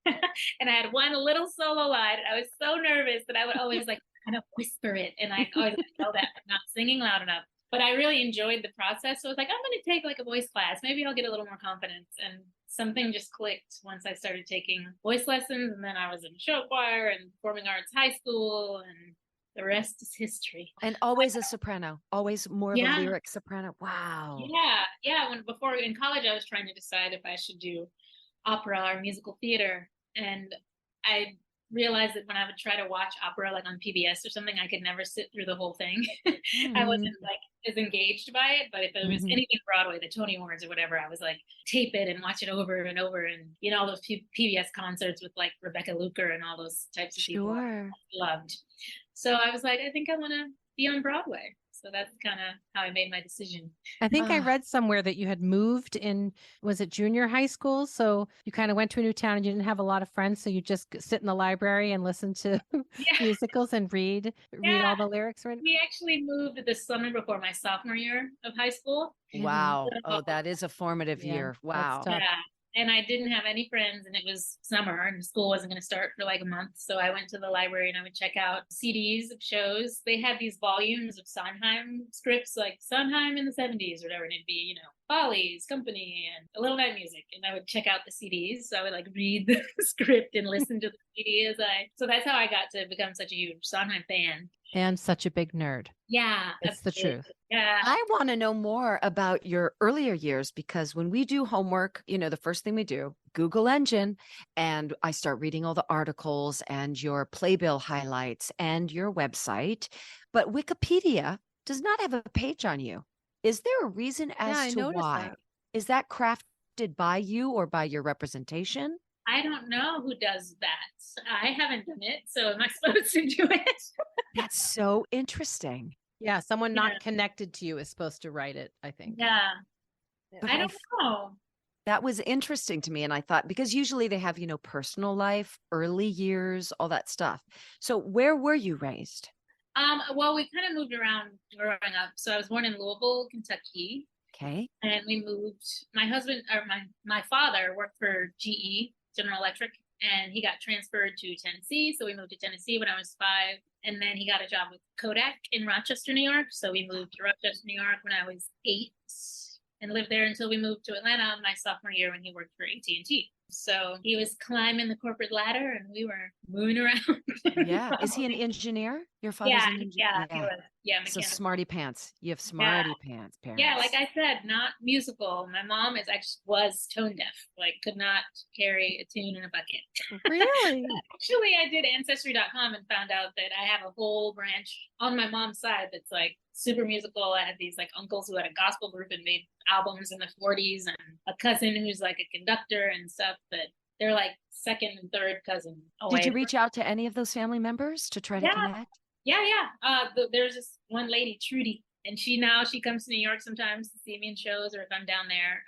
Speaker 4: And I had one little solo line. I was so nervous that I would always like kind of whisper it, and I always know that I'm not singing loud enough. But I really enjoyed the process. So I was like, I'm going to take like a voice class. Maybe I'll get a little more confidence. And something just clicked once I started taking voice lessons. And then I was in show choir and performing arts high school, and the rest is history.
Speaker 2: And always a soprano, always more of a lyric soprano. Wow.
Speaker 4: Yeah. Before in college, I was trying to decide if I should do opera or musical theater. And I realized that when I would try to watch opera like on PBS or something, I could never sit through the whole thing. I wasn't like as engaged by it. But if it was anything Broadway, the Tony Awards or whatever, I was like tape it and watch it over and over. And all those PBS concerts with like Rebecca Luker and all those types of people I loved. So I was like, I think I want to be on Broadway. So that's kind of how I made my decision.
Speaker 3: I think I read somewhere that you had moved in, was it junior high school? So you kind of went to a new town and you didn't have a lot of friends. So you just sit in the library and listen to musicals and read all the lyrics.
Speaker 4: We actually moved the summer before my sophomore year of high school.
Speaker 2: Wow. Oh, that is a formative year. Wow.
Speaker 3: Yeah.
Speaker 4: and I didn't have any friends, and it was summer and school wasn't going to start for like a month. So I went to the library and I would check out CDs of shows. They had these volumes of Sondheim scripts, like Sondheim in the 70s or whatever. And it'd be, Follies, Company, and A Little Night Music. And I would check out the CDs. So I would like read the script and listen to the CD so that's how I got to become such a huge Sondheim fan.
Speaker 1: And such a big nerd.
Speaker 4: Yeah.
Speaker 1: It's the truth.
Speaker 4: Yeah.
Speaker 2: I want to know more about your earlier years, because when we do homework, the first thing we do, Google engine, and I start reading all the articles and your playbill highlights and your website. But Wikipedia does not have a page on you. Is there a reason as to why?
Speaker 3: That.
Speaker 2: Is that crafted by you or by your representation?
Speaker 4: I don't know who does that. I haven't done it. So am I supposed to do it?
Speaker 2: That's so interesting.
Speaker 1: Yeah, someone not connected to you is supposed to write it, I think.
Speaker 4: Yeah.
Speaker 2: But
Speaker 4: I don't know.
Speaker 2: That was interesting to me. And I thought, because usually they have, personal life, early years, all that stuff. So where were you raised?
Speaker 4: Well, we kind of moved around growing up. So I was born in Louisville, Kentucky.
Speaker 2: Okay.
Speaker 4: And we moved, my husband, or my father worked for GE, General Electric, and he got transferred to Tennessee. So we moved to Tennessee when I was 5. And then he got a job with Kodak in Rochester, New York. So we moved to Rochester, New York when I was 8 and lived there until we moved to Atlanta my sophomore year when he worked for AT&T. So he was climbing the corporate ladder and we were moving around.
Speaker 2: Yeah. Is he an engineer? Your father's an engineer?
Speaker 4: Yeah, he was. Yeah,
Speaker 2: So
Speaker 4: mechanical.
Speaker 2: smarty pants. You have smarty pants, parents.
Speaker 4: Yeah, like I said, not musical. My mom was tone deaf, like could not carry a tune in a bucket.
Speaker 1: Really?
Speaker 4: Actually, I did Ancestry.com and found out that I have a whole branch on my mom's side that's like super musical. I had these like uncles who had a gospel group and made albums in the 40s, and a cousin who's like a conductor and stuff, but they're like second and third cousin away.
Speaker 2: Did you reach out to any of those family members to try to connect?
Speaker 4: Yeah. There's this one lady, Trudy, and she comes to New York sometimes to see me in shows, or if I'm down there.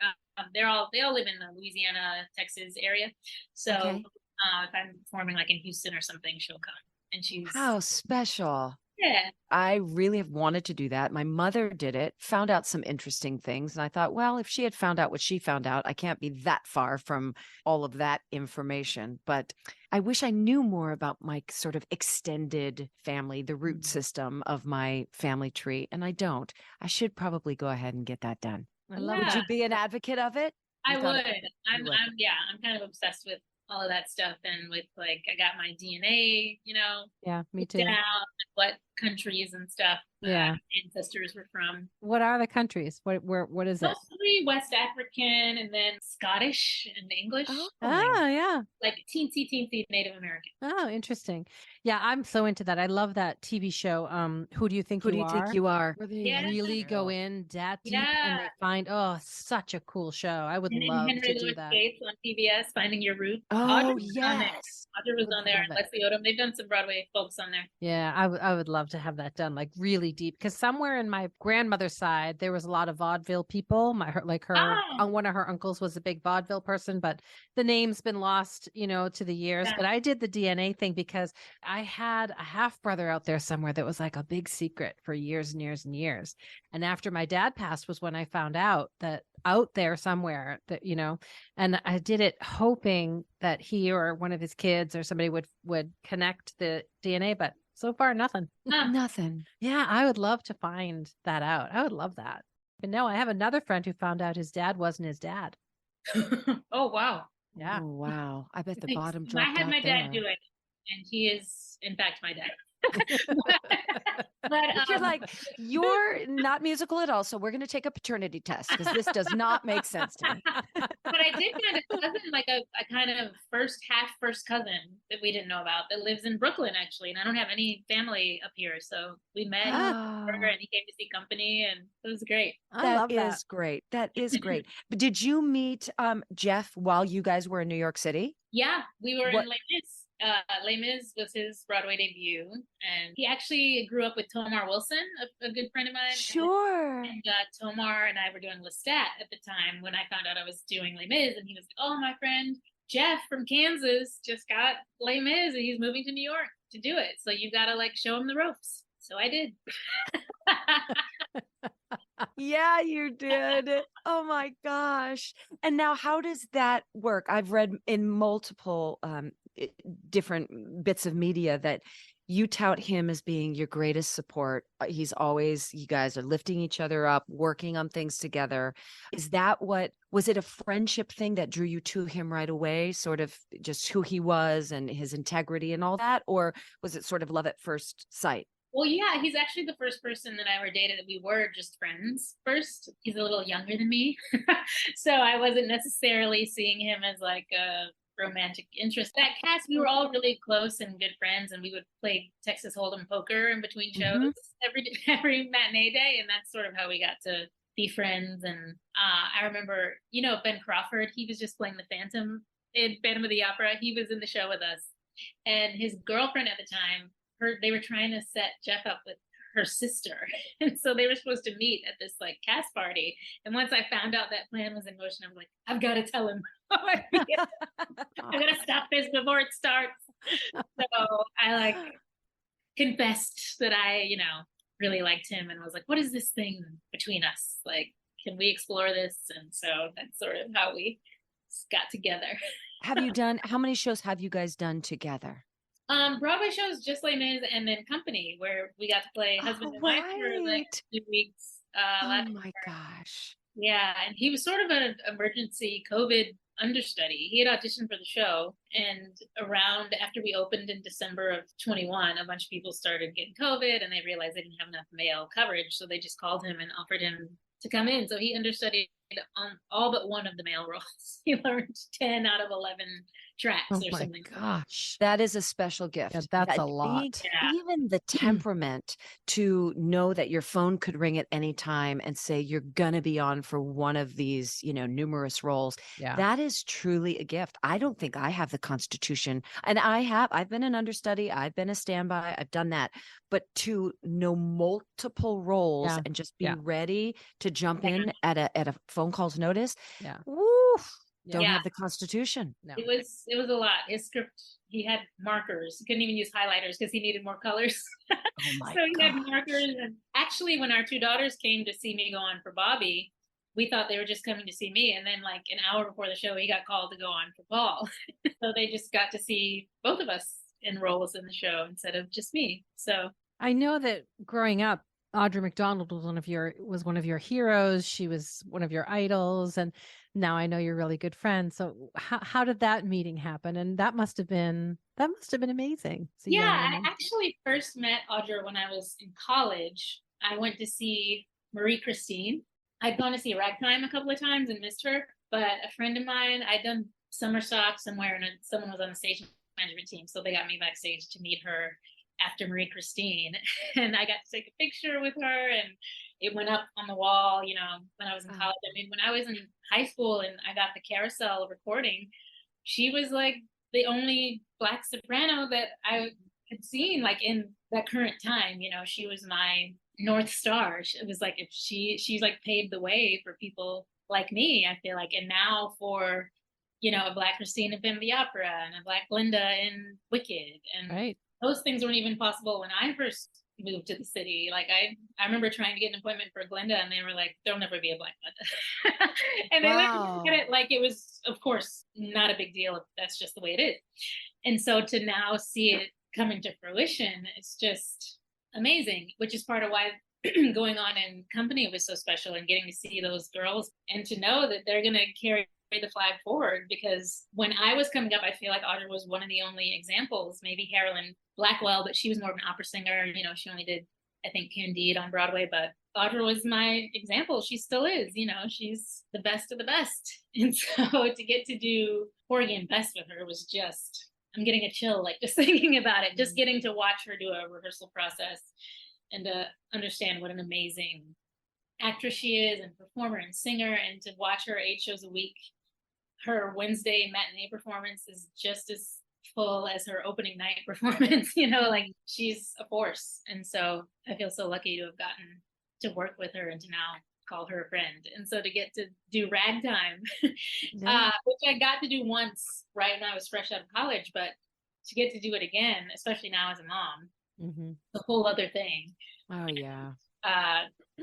Speaker 4: They all live in the Louisiana, Texas area. So if I'm performing like in Houston or something, she'll come. And she's
Speaker 2: How special.
Speaker 4: Yeah.
Speaker 2: I really have wanted to do that. My mother did it, found out some interesting things. And I thought, well, if she had found out what she found out, I can't be that far from all of that information. But I wish I knew more about my sort of extended family, the root system of my family tree. And I don't. I should probably go ahead and get that done.
Speaker 1: I love
Speaker 2: Would
Speaker 1: it.
Speaker 2: you be an advocate of it?
Speaker 4: I
Speaker 2: You
Speaker 4: would.
Speaker 2: thought
Speaker 4: I'm kind of obsessed with all of that stuff, and with like I got my DNA,
Speaker 1: Yeah, me too.
Speaker 4: down, what countries and stuff
Speaker 1: Yeah.
Speaker 4: ancestors were from.
Speaker 1: What are the countries? What is it?
Speaker 4: Mostly West African, and then Scottish and English.
Speaker 1: Oh, yeah.
Speaker 4: Like teensy Native American.
Speaker 1: Oh, interesting. Yeah, I'm so into that. I love that TV show. Who do you think you are? Where they
Speaker 4: Yeah.
Speaker 1: really go in that deep and
Speaker 4: Yeah.
Speaker 1: they find such a cool show. I would
Speaker 4: And then
Speaker 1: love
Speaker 4: Henry
Speaker 1: to do
Speaker 4: Louis
Speaker 1: that.
Speaker 4: Gates on PBS, Finding Your Roots.
Speaker 2: Oh,
Speaker 4: Audrey was on there.
Speaker 2: yes.
Speaker 4: Audrey was
Speaker 1: Would
Speaker 4: on there,
Speaker 1: love
Speaker 4: and
Speaker 1: it.
Speaker 4: Leslie Odom. They've done some Broadway folks on there.
Speaker 1: Yeah, I would love to have that done, like really deep. Because somewhere in my grandmother's side, there was a lot of vaudeville people. One of her uncles was a big vaudeville person, but the name's been lost, to the years.
Speaker 4: Yeah.
Speaker 1: But I did the DNA thing because I had a half brother out there somewhere that was like a big secret for years and years and years. And after my dad passed was when I found out that out there somewhere that, and I did it hoping that he or one of his kids or somebody would connect the DNA, but so far nothing.
Speaker 2: Nothing.
Speaker 1: Yeah, I would love to find that out. I would love that. But no, I have another friend who found out his dad wasn't his dad.
Speaker 4: Oh, wow.
Speaker 1: Yeah.
Speaker 2: Oh, wow. I bet the
Speaker 4: Thanks.
Speaker 2: bottom
Speaker 4: I
Speaker 2: dropped
Speaker 4: had
Speaker 2: out
Speaker 4: my dad
Speaker 2: there.
Speaker 4: do it, and he is, in fact, my dad. But
Speaker 2: You're like, you're not musical at all, so we're going to take a paternity test because this does not make sense to me.
Speaker 4: but I did find a cousin, like a kind of first cousin that we didn't know about that lives in Brooklyn, actually. And I don't have any family up here. So we met
Speaker 2: Oh,
Speaker 4: and he came to see company, and it was great.
Speaker 1: I love that.
Speaker 2: is great. That is great. But did you meet Jeff while you guys were in New York City?
Speaker 4: Yeah, we were
Speaker 2: What-
Speaker 4: in Les Mis. Les Mis was his Broadway debut, and he actually grew up with Tomar Wilson, a good friend of mine.
Speaker 2: Sure.
Speaker 4: And Tomar and I were doing Lestat at the time when I found out I was doing Les Mis, and he was like, "Oh, my friend Jeff from Kansas just got Les Mis, and he's moving to New York to do it. So you gotta like show him the ropes." So I did.
Speaker 2: Yeah, you did. Oh my gosh. And now how does that work? I've read in multiple different bits of media that you tout him as being your greatest support. He's always, you guys are lifting each other up, working on things together. Is that was it a friendship thing that drew you to him right away, sort of just who he was and his integrity and all that? Or was it sort of love at first sight?
Speaker 4: Well, yeah, he's actually the first person that I ever dated that we were just friends first. He's a little younger than me. So I wasn't necessarily seeing him as like a romantic interest. That cast, we were all really close and good friends, and we would play Texas Hold'em poker in between shows every matinee day, and that's sort of how we got to be friends. And I remember, Ben Crawford, he was just playing the Phantom in Phantom of the Opera. He was in the show with us, and his girlfriend at the time, they were trying to set Jeff up with her sister. And so they were supposed to meet at this like cast party. And once I found out that plan was in motion, I was like, I've got to tell him. I gotta stop this before it starts. So I like confessed that I, really liked him, and was like, what is this thing between us? Like, can we explore this? And so that's sort of how we got together.
Speaker 2: How many shows have you guys done together?
Speaker 4: Broadway shows, Just Les Mis, and then Company, where we got to play husband and wife for like 2 weeks.
Speaker 2: Oh my gosh.
Speaker 4: Yeah, and he was sort of an emergency COVID understudy. He had auditioned for the show, and around after we opened in December of 21, a bunch of people started getting COVID, and they realized they didn't have enough male coverage, so they just called him and offered him to come in. So he understudied on all but one of the male roles. He learned 10 out of 11 tracks or something.
Speaker 2: Oh my gosh, that is a special gift.
Speaker 1: Yeah, that's a lot.
Speaker 2: Even the temperament to know that your phone could ring at any time and say you're going to be on for one of these, numerous roles.
Speaker 1: Yeah.
Speaker 2: That is truly a gift. I don't think I have the constitution, and I've been an understudy, I've been a standby, I've done that, but to know multiple roles and just be ready to jump in at a phone call's notice.
Speaker 1: Yeah.
Speaker 2: Woof. Don't have the constitution.
Speaker 4: No. It was a lot. His script, he had markers. He couldn't even use highlighters because he needed more colors.
Speaker 2: Oh my
Speaker 4: So he had markers. And actually, when our two daughters came to see me go on for Bobbie, we thought they were just coming to see me. And then like an hour before the show, he got called to go on for Paul. So they just got to see both of us in roles in the show instead of just me. So
Speaker 3: I know that growing up, Audra McDonald was one of your heroes. She was one of your idols, and now I know you're really good friends. So how did that meeting happen? And that must have been amazing. So
Speaker 4: yeah, I actually first met Audra when I was in college. I went to see Marie Christine. I'd gone to see Ragtime a couple of times and missed her, but a friend of mine, I'd done summer stock somewhere, and someone was on the stage management team, so they got me backstage to meet her after Marie Christine, and I got to take a picture with her, and it went up on the wall, when I was in college. I mean, when I was in high school and I got the carousel recording, she was like the only Black soprano that I had seen, like in that current time. She was my North Star. It was like, if she's like paved the way for people like me, I feel like. And now for, a Black Christine in Phantom of the Opera and a Black Glinda in Wicked, and those things weren't even possible when I first moved to the city. Like I remember trying to get an appointment for Glinda, and they were like, there'll never be a Black Glinda. And they looked at it like it was, of course, not a big deal if that's just the way it is. And so to now see it coming to fruition, it's just amazing, which is part of why going on in Company was so special, and getting to see those girls and to know that they're going to carry the flag forward. Because when I was coming up, I feel like Audra was one of the only examples, maybe Carolyn Blackwell, but she was more of an opera singer. She only did, I think, Candide on Broadway, but Audra was my example. She still is, she's the best of the best. And so to get to do Porgy and Bess with her was just, I'm getting a chill, like just thinking about it, just getting to watch her do a rehearsal process and to understand what an amazing actress she is, and performer and singer, and to watch her 8 shows a week. Her Wednesday matinee performance is just as full as her opening night performance. Like she's a force. And so I feel so lucky to have gotten to work with her and to now call her a friend. And so to get to do Ragtime, which I got to do once right when I was fresh out of college, but to get to do it again, especially now as a mom, a whole other thing.
Speaker 2: Oh yeah.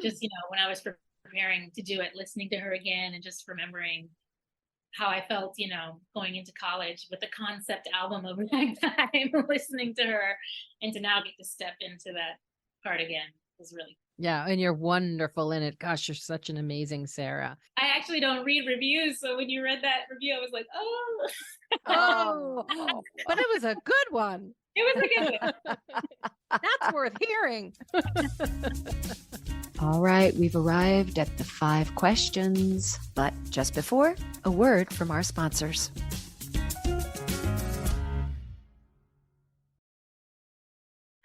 Speaker 4: Just, when I was preparing to do it, listening to her again and just remembering how I felt, going into college with the concept album of ragtime, listening to her, and to now get to step into that part again was really.
Speaker 3: Yeah, and you're wonderful in it. Gosh, you're such an amazing Sarah.
Speaker 4: I actually don't read reviews, so when you read that review, I was like, oh.
Speaker 3: Oh, but it was a good one.
Speaker 4: It was a good one.
Speaker 3: That's worth hearing.
Speaker 2: All right, we've arrived at the 5 questions, but just before, a word from our sponsors.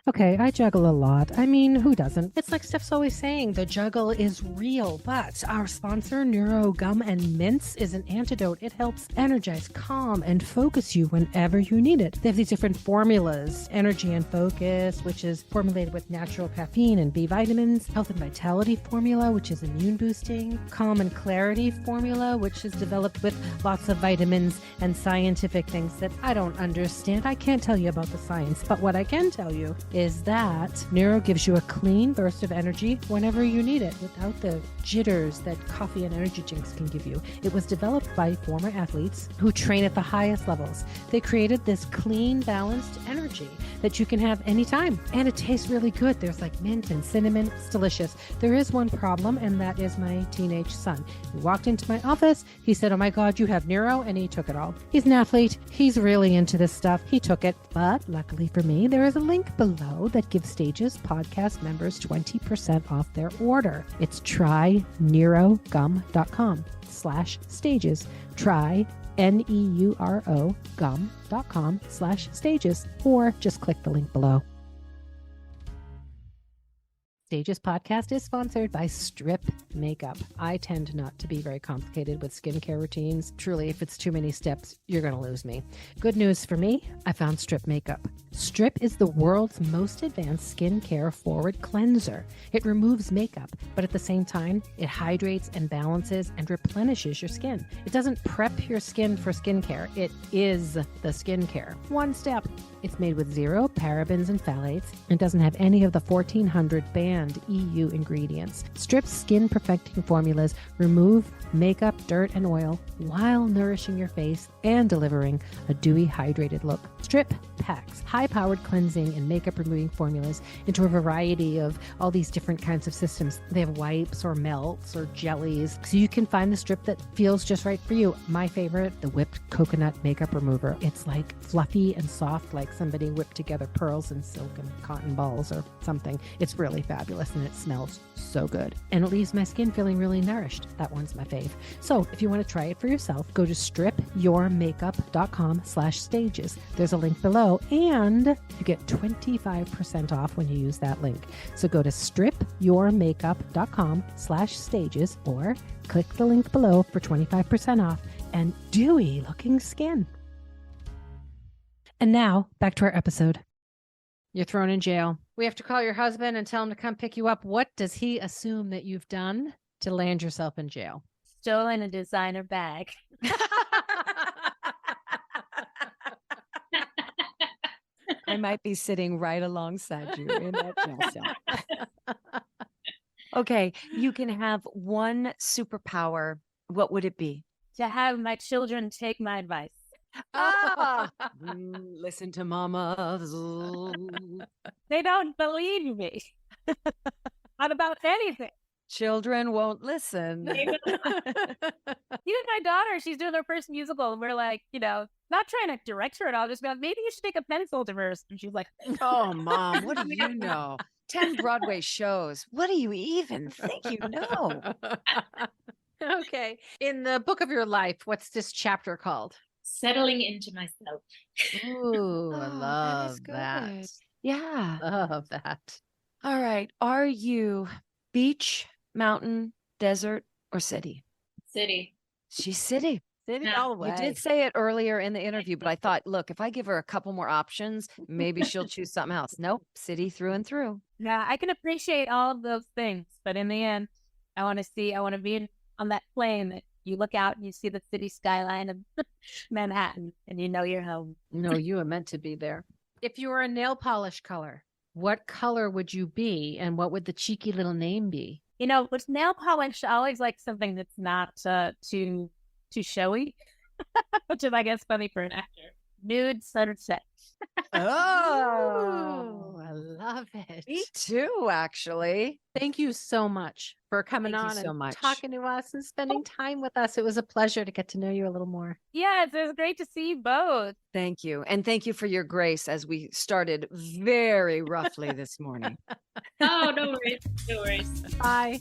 Speaker 3: Okay, I juggle a lot. I mean, who doesn't? It's like Steph's always saying, the juggle is real, but our sponsor, Neuro Gum and Mints, is an antidote. It helps energize, calm, and focus you whenever you need it. They have these different formulas, Energy and Focus, which is formulated with natural caffeine and B vitamins, Health and Vitality formula, which is immune boosting, Calm and Clarity formula, which is developed with lots of vitamins and scientific things that I don't understand. I can't tell you about the science, but what I can tell you is that Neuro gives you a clean burst of energy whenever you need it without the jitters that coffee and energy drinks can give you. It was developed by former athletes who train at the highest levels. They created this clean, balanced energy that you can have anytime. And it tastes really good. There's like mint and cinnamon. It's delicious. There is one problem, and that is my teenage son. He walked into my office. He said, "Oh my God, you have Neuro," and he took it all. He's an athlete. He's really into this stuff. He took it. But luckily for me, there is a link below that gives Stages podcast members 20% off their order. It's tryneurogum.com/stages. Try NEURO gum.com/stages, or just click the link below. Stages podcast is sponsored by Strip Makeup. I tend not to be very complicated with skincare routines. Truly, if it's too many steps, you're going to lose me. Good news for me, I found Strip Makeup. Strip is the world's most advanced skincare forward cleanser. It removes makeup, but at the same time, it hydrates and balances and replenishes your skin. It doesn't prep your skin for skincare. It is the skincare. One step. It's made with 0 parabens and phthalates and doesn't have any of the 1,400 banned EU ingredients. Strip's skin perfecting formulas remove makeup, dirt, and oil while nourishing your face and delivering a dewy, hydrated look. Strip packs high-powered cleansing and makeup removing formulas into a variety of all these different kinds of systems. They have wipes or melts or jellies, so you can find the strip that feels just right for you. My favorite, the whipped coconut makeup remover. It's like fluffy and soft, like somebody whipped together pearls and silk and cotton balls or something. It's really fabulous and it smells so good. And it leaves my skin feeling really nourished. That one's my fave. So if you want to try it for yourself, go to stripyourmakeup.com/stages. There's a link below, and you get 25% off when you use that link. So go to stripyourmakeup.com/stages or click the link below for 25% off and dewy looking skin. And now back to our episode. You're thrown in jail. We have to call your husband and tell him to come pick you up. What does he assume that you've done to land yourself in jail?
Speaker 5: Stolen a designer bag.
Speaker 2: I might be sitting right alongside you in that jail cell. Okay, you can have one superpower. What would it be?
Speaker 5: To have my children take my advice.
Speaker 2: Listen to mama.
Speaker 5: They don't believe me. Not about anything.
Speaker 2: Children won't listen.
Speaker 5: Even my daughter, she's doing her first musical, and we're like, not trying to direct her at all, just about maybe you should take a pencil to verse. And she's like,
Speaker 2: "Oh, Mom, what do you know? 10 Broadway shows. What do you even think you know?"
Speaker 3: Okay. In the book of your life, what's this chapter called?
Speaker 4: Settling into myself.
Speaker 3: Ooh, I
Speaker 2: Oh,
Speaker 3: love
Speaker 2: good.
Speaker 3: that.
Speaker 2: Yeah.
Speaker 3: Love that.
Speaker 2: All right. Are you beach, mountain, desert, or city?
Speaker 4: City.
Speaker 2: She's city.
Speaker 3: City
Speaker 4: Yeah.
Speaker 3: all the way.
Speaker 2: You did say it earlier in the interview, but I thought, look, if I give her a couple more options, maybe she'll choose something else. Nope. City through and through.
Speaker 5: yeah, I can appreciate all of those things, but in the end, I want to be on that plane that you look out and you see the city skyline of Manhattan and you know you're home.
Speaker 3: No, you were meant to be there. If you were a nail polish color, what color would you be and what would the cheeky little name be?
Speaker 5: You know, with nail polish, I always like something that's not too showy, which is, I guess, funny for an actor. Nude sunset.
Speaker 3: Oh, I love it.
Speaker 2: Me too, actually.
Speaker 3: Thank you so much for coming
Speaker 2: Thank you
Speaker 3: on
Speaker 2: so
Speaker 3: and
Speaker 2: much.
Speaker 3: talking to us and spending time with us. It was a pleasure to get to know you a little more.
Speaker 5: Yes, it was great to see you both.
Speaker 2: Thank you. And thank you for your grace as we started very roughly this morning.
Speaker 4: Oh, no worries. No worries.
Speaker 3: Bye.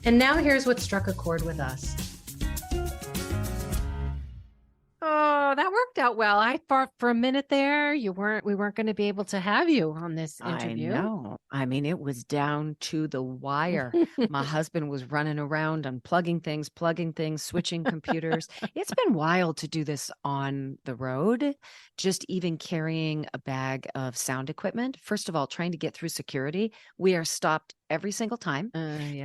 Speaker 3: And now here's what struck a chord with us. Oh, that worked out well. I thought for a minute there we weren't going to be able to have you on this interview.
Speaker 2: I know. I mean, it was down to the wire. My husband was running around unplugging things, plugging things, switching computers. It's been wild to do this on the road, just even carrying a bag of sound equipment. First of all, trying to get through security. We are stopped every single time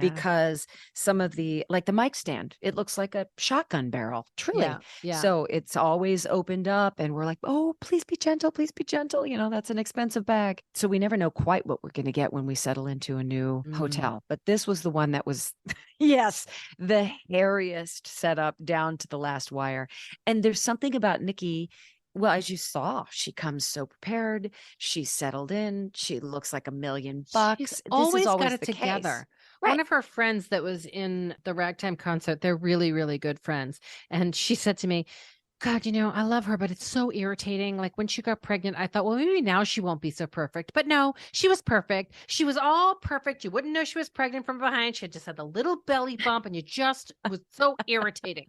Speaker 2: because some of the mic stand, it looks like a shotgun barrel, truly.
Speaker 3: Yeah.
Speaker 2: So it's always opened up and we're like, oh, please be gentle. Please be gentle. You know, that's an expensive bag. So we never know quite what we're going to get when we settle into a new hotel. But this was the one that was, yes, the hairiest setup down to the last wire. And there's something about Nikki. Well, as you saw, she comes so prepared. She's settled in. She looks like $1 million.
Speaker 3: She's always got it together. Right. One of her friends that was in the ragtime concert, they're really, really good friends. And she said to me, God, you know, I love her, but it's so irritating. Like when she got pregnant, I thought, well, maybe now she won't be so perfect. But no, she was perfect. She was all perfect. You wouldn't know she was pregnant from behind. She just had the little belly bump and it was so irritating.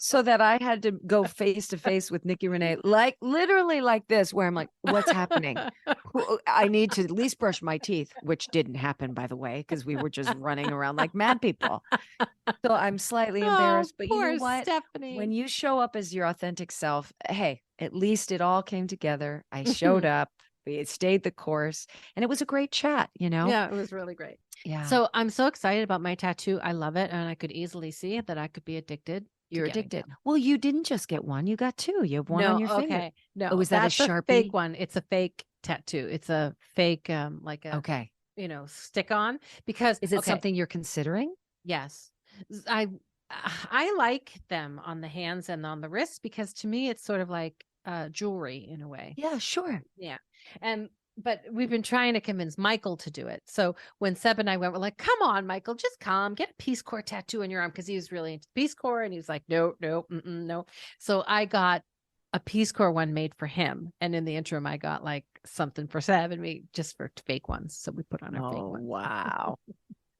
Speaker 2: So that I had to go face to face with Nikki Renée, like literally like this, where I'm like, what's happening? I need to at least brush my teeth, which didn't happen, by the way, because we were just running around like mad people. So I'm slightly embarrassed, but you know what?
Speaker 3: Stephanie.
Speaker 2: When you show up as your authentic self, hey, at least it all came together. I showed up, we stayed the course, and it was a great chat, you know?
Speaker 3: Yeah, it was really great.
Speaker 2: Yeah.
Speaker 3: So I'm so excited about my tattoo. I love it. And I could easily see that I could be addicted.
Speaker 2: You're addicted. Well, you didn't just get one, you got two. You have one on your finger.
Speaker 3: No,
Speaker 2: oh, is that
Speaker 3: that's
Speaker 2: a Sharpie?
Speaker 3: Fake one. It's a fake tattoo. It's a fake,
Speaker 2: okay,
Speaker 3: stick on. Because
Speaker 2: is it something you're considering?
Speaker 3: Yes. I like them on the hands and on the wrists because to me it's sort of like jewelry in a way.
Speaker 2: Yeah, sure.
Speaker 3: Yeah. But we've been trying to convince Michael to do it. So when Seb and I went, we're like, come on, Michael, just come get a Peace Corps tattoo on your arm. Cause he was really into Peace Corps and he was like, no. So I got a Peace Corps one made for him. And in the interim, I got like something for Seb and me just for fake ones. So we put on our fake ones.
Speaker 2: Wow.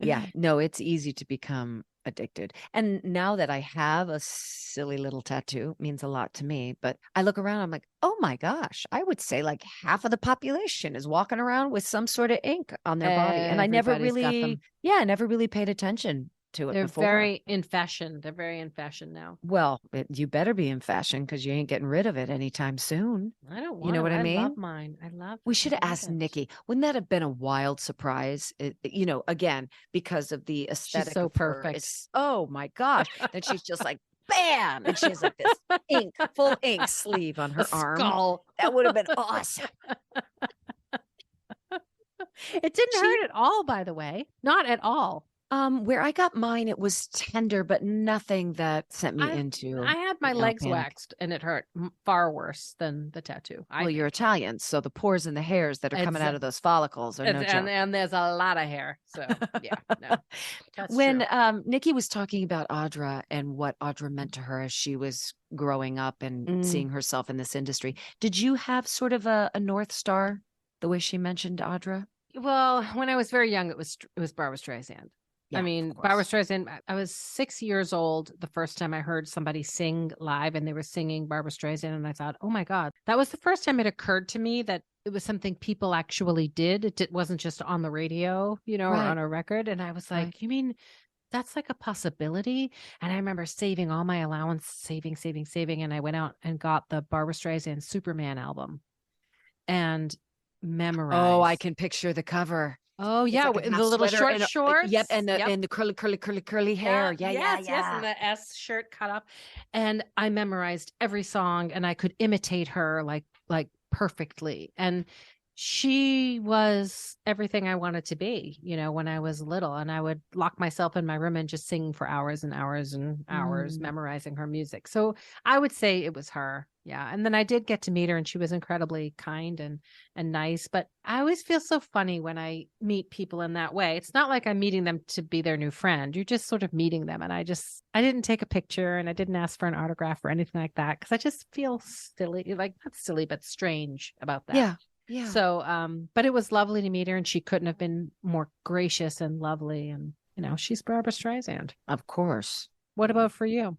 Speaker 2: Yeah, no, it's easy to become addicted. And now that I have a silly little tattoo, it means a lot to me. But I look around, I'm like, oh my gosh, I would say like half of the population is walking around with some sort of ink on their body. And I never really paid attention to it before.
Speaker 3: They're very in fashion. They're very in fashion now.
Speaker 2: Well, you better be in fashion because you ain't getting rid of it anytime soon.
Speaker 3: I don't want
Speaker 2: You know what I mean?
Speaker 3: I love mine.
Speaker 2: We should have asked Nikki. Wouldn't that have been a wild surprise? Again, because of the aesthetic.
Speaker 3: She's so
Speaker 2: of her.
Speaker 3: perfect.
Speaker 2: Oh my gosh. Then she's just like, bam. And she has like this full ink sleeve on her arm.
Speaker 3: Skull.
Speaker 2: That would have been awesome.
Speaker 3: It didn't hurt at all, by the way. Not at all.
Speaker 2: Where I got mine, it was tender, but nothing that sent me into.
Speaker 3: I had my legs waxed and it hurt far worse than the tattoo.
Speaker 2: Well, you're Italian, so the pores and the hairs that are coming out of those follicles are no joke.
Speaker 3: And there's a lot of hair. So yeah, no. That's
Speaker 2: when
Speaker 3: true.
Speaker 2: Nikki was talking about Audra and what Audra meant to her as she was growing up and seeing herself in this industry, did you have sort of a North Star the way she mentioned Audra?
Speaker 3: Well, when I was very young, it was Barbra Streisand.
Speaker 2: Yeah,
Speaker 3: I mean, Barbra Streisand, I was 6 years old the first time I heard somebody sing live and they were singing Barbra Streisand. And I thought, oh my God, that was the first time it occurred to me that it was something people actually did. It wasn't just on the radio, or on a record. And I was like, you mean that's like a possibility? And I remember saving all my allowance, saving. And I went out and got the Barbra Streisand Superman album and memorized.
Speaker 2: Oh, I can picture the cover.
Speaker 3: Oh yeah,
Speaker 2: like
Speaker 3: the little short shorts.
Speaker 2: Yep, and the curly hair.
Speaker 3: Yes, and the S shirt cut up. And I memorized every song, and I could imitate her like perfectly. And she was everything I wanted to be, when I was little, and I would lock myself in my room and just sing for hours and hours and hours, memorizing her music. So I would say it was her. Yeah. And then I did get to meet her, and she was incredibly kind and nice, but I always feel so funny when I meet people in that way. It's not like I'm meeting them to be their new friend. You're just sort of meeting them. And I didn't take a picture, and I didn't ask for an autograph or anything like that, because I just feel silly, like not silly, but strange about that.
Speaker 2: Yeah. Yeah.
Speaker 3: So, but it was lovely to meet her, and she couldn't have been more gracious and lovely. And, she's Barbra Streisand.
Speaker 2: Of course.
Speaker 3: What about for you?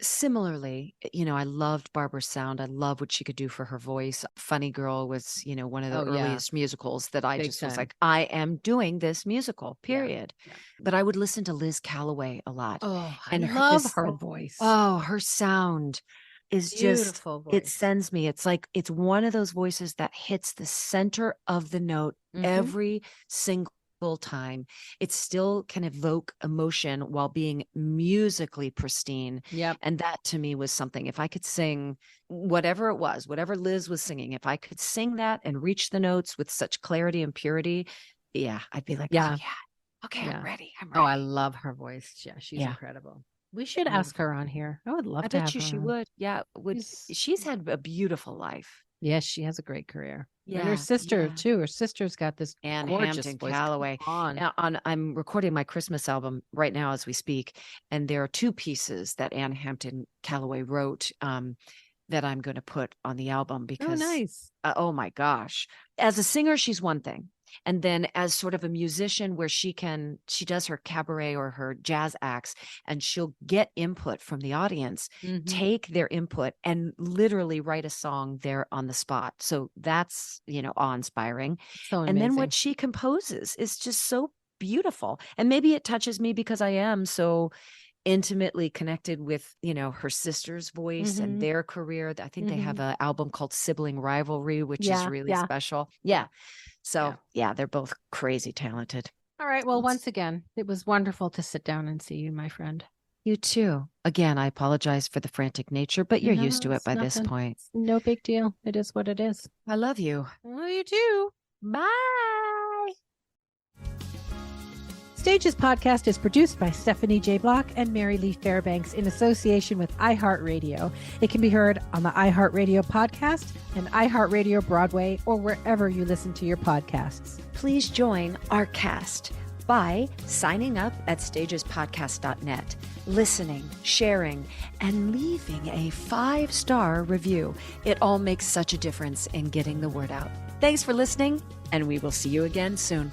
Speaker 2: Similarly, I loved Barbara's sound. I love what she could do for her voice. Funny Girl was, one of the earliest musicals that I
Speaker 3: Big
Speaker 2: just was
Speaker 3: time.
Speaker 2: like, I am doing this musical,
Speaker 3: Yeah.
Speaker 2: period.
Speaker 3: Yeah.
Speaker 2: But I would listen to Liz Callaway a lot.
Speaker 3: Oh,
Speaker 2: And
Speaker 3: I
Speaker 2: her-
Speaker 3: love
Speaker 2: this-
Speaker 3: her voice.
Speaker 2: Oh, her sound is
Speaker 3: Beautiful
Speaker 2: just, it
Speaker 3: voice.
Speaker 2: sends me. It's like, it's one of those voices that hits the center of the note
Speaker 3: Mhm.
Speaker 2: every single time. It still can evoke emotion while being musically pristine.
Speaker 3: Yep.
Speaker 2: And that to me was something. If I could sing whatever it was, whatever Liz was singing, if I could sing that and reach the notes with such clarity and purity, yeah, I'd be like,
Speaker 3: Yeah.
Speaker 2: oh yeah, okay,
Speaker 3: Yeah.
Speaker 2: I'm ready.
Speaker 3: Oh, I love her voice. Yeah, she's
Speaker 2: Yeah.
Speaker 3: incredible. We should ask her on here. I would love
Speaker 2: I
Speaker 3: to
Speaker 2: bet
Speaker 3: have
Speaker 2: you
Speaker 3: her
Speaker 2: she
Speaker 3: on.
Speaker 2: would. Yeah, she's had a beautiful life.
Speaker 3: Yes, she has a great career.
Speaker 2: Yeah,
Speaker 3: And her sister
Speaker 2: yeah.
Speaker 3: too. Her sister's got this
Speaker 2: Anne
Speaker 3: gorgeous
Speaker 2: Hampton
Speaker 3: voice.
Speaker 2: Callaway.
Speaker 3: Come on.
Speaker 2: I'm recording my Christmas album right now as we speak, and there are 2 pieces that Anne Hampton Callaway wrote that I'm going to put on the album
Speaker 3: Oh,
Speaker 2: because
Speaker 3: nice.
Speaker 2: oh my gosh, as a singer she's one thing, and then as sort of a musician where she does her cabaret or her jazz acts, and she'll get input from the audience,
Speaker 3: Mhm.
Speaker 2: take their input and literally write a song there on the spot. So that's awe-inspiring.
Speaker 3: So
Speaker 2: And
Speaker 3: amazing.
Speaker 2: then what she composes is just so beautiful. And maybe it touches me because I am so intimately connected with, her sister's voice and
Speaker 3: Mhm.
Speaker 2: their career. I think they have an album called Sibling Rivalry, which is
Speaker 3: Yeah,
Speaker 2: really
Speaker 3: yeah.
Speaker 2: special. Yeah. So yeah, they're both crazy talented.
Speaker 3: All right. Well,
Speaker 2: Let's-
Speaker 3: once again, it was wonderful to sit down and see you, my friend.
Speaker 2: You too. Again, I apologize for the frantic nature, but you're
Speaker 3: No,
Speaker 2: used to it
Speaker 3: it's
Speaker 2: by this
Speaker 3: nothing.
Speaker 2: point.
Speaker 3: No big deal. It is what it is.
Speaker 2: I love you.
Speaker 3: Well, you too.
Speaker 2: Bye.
Speaker 3: Stages Podcast is produced by Stephanie J. Block and Mary Lee Fairbanks in association with iHeartRadio. It can be heard on the iHeartRadio podcast and iHeartRadio Broadway or wherever you listen to your podcasts.
Speaker 2: Please join our cast by signing up at stagespodcast.net, listening, sharing, and leaving a 5-star review. It all makes such a difference in getting the word out. Thanks for listening, and we will see you again soon.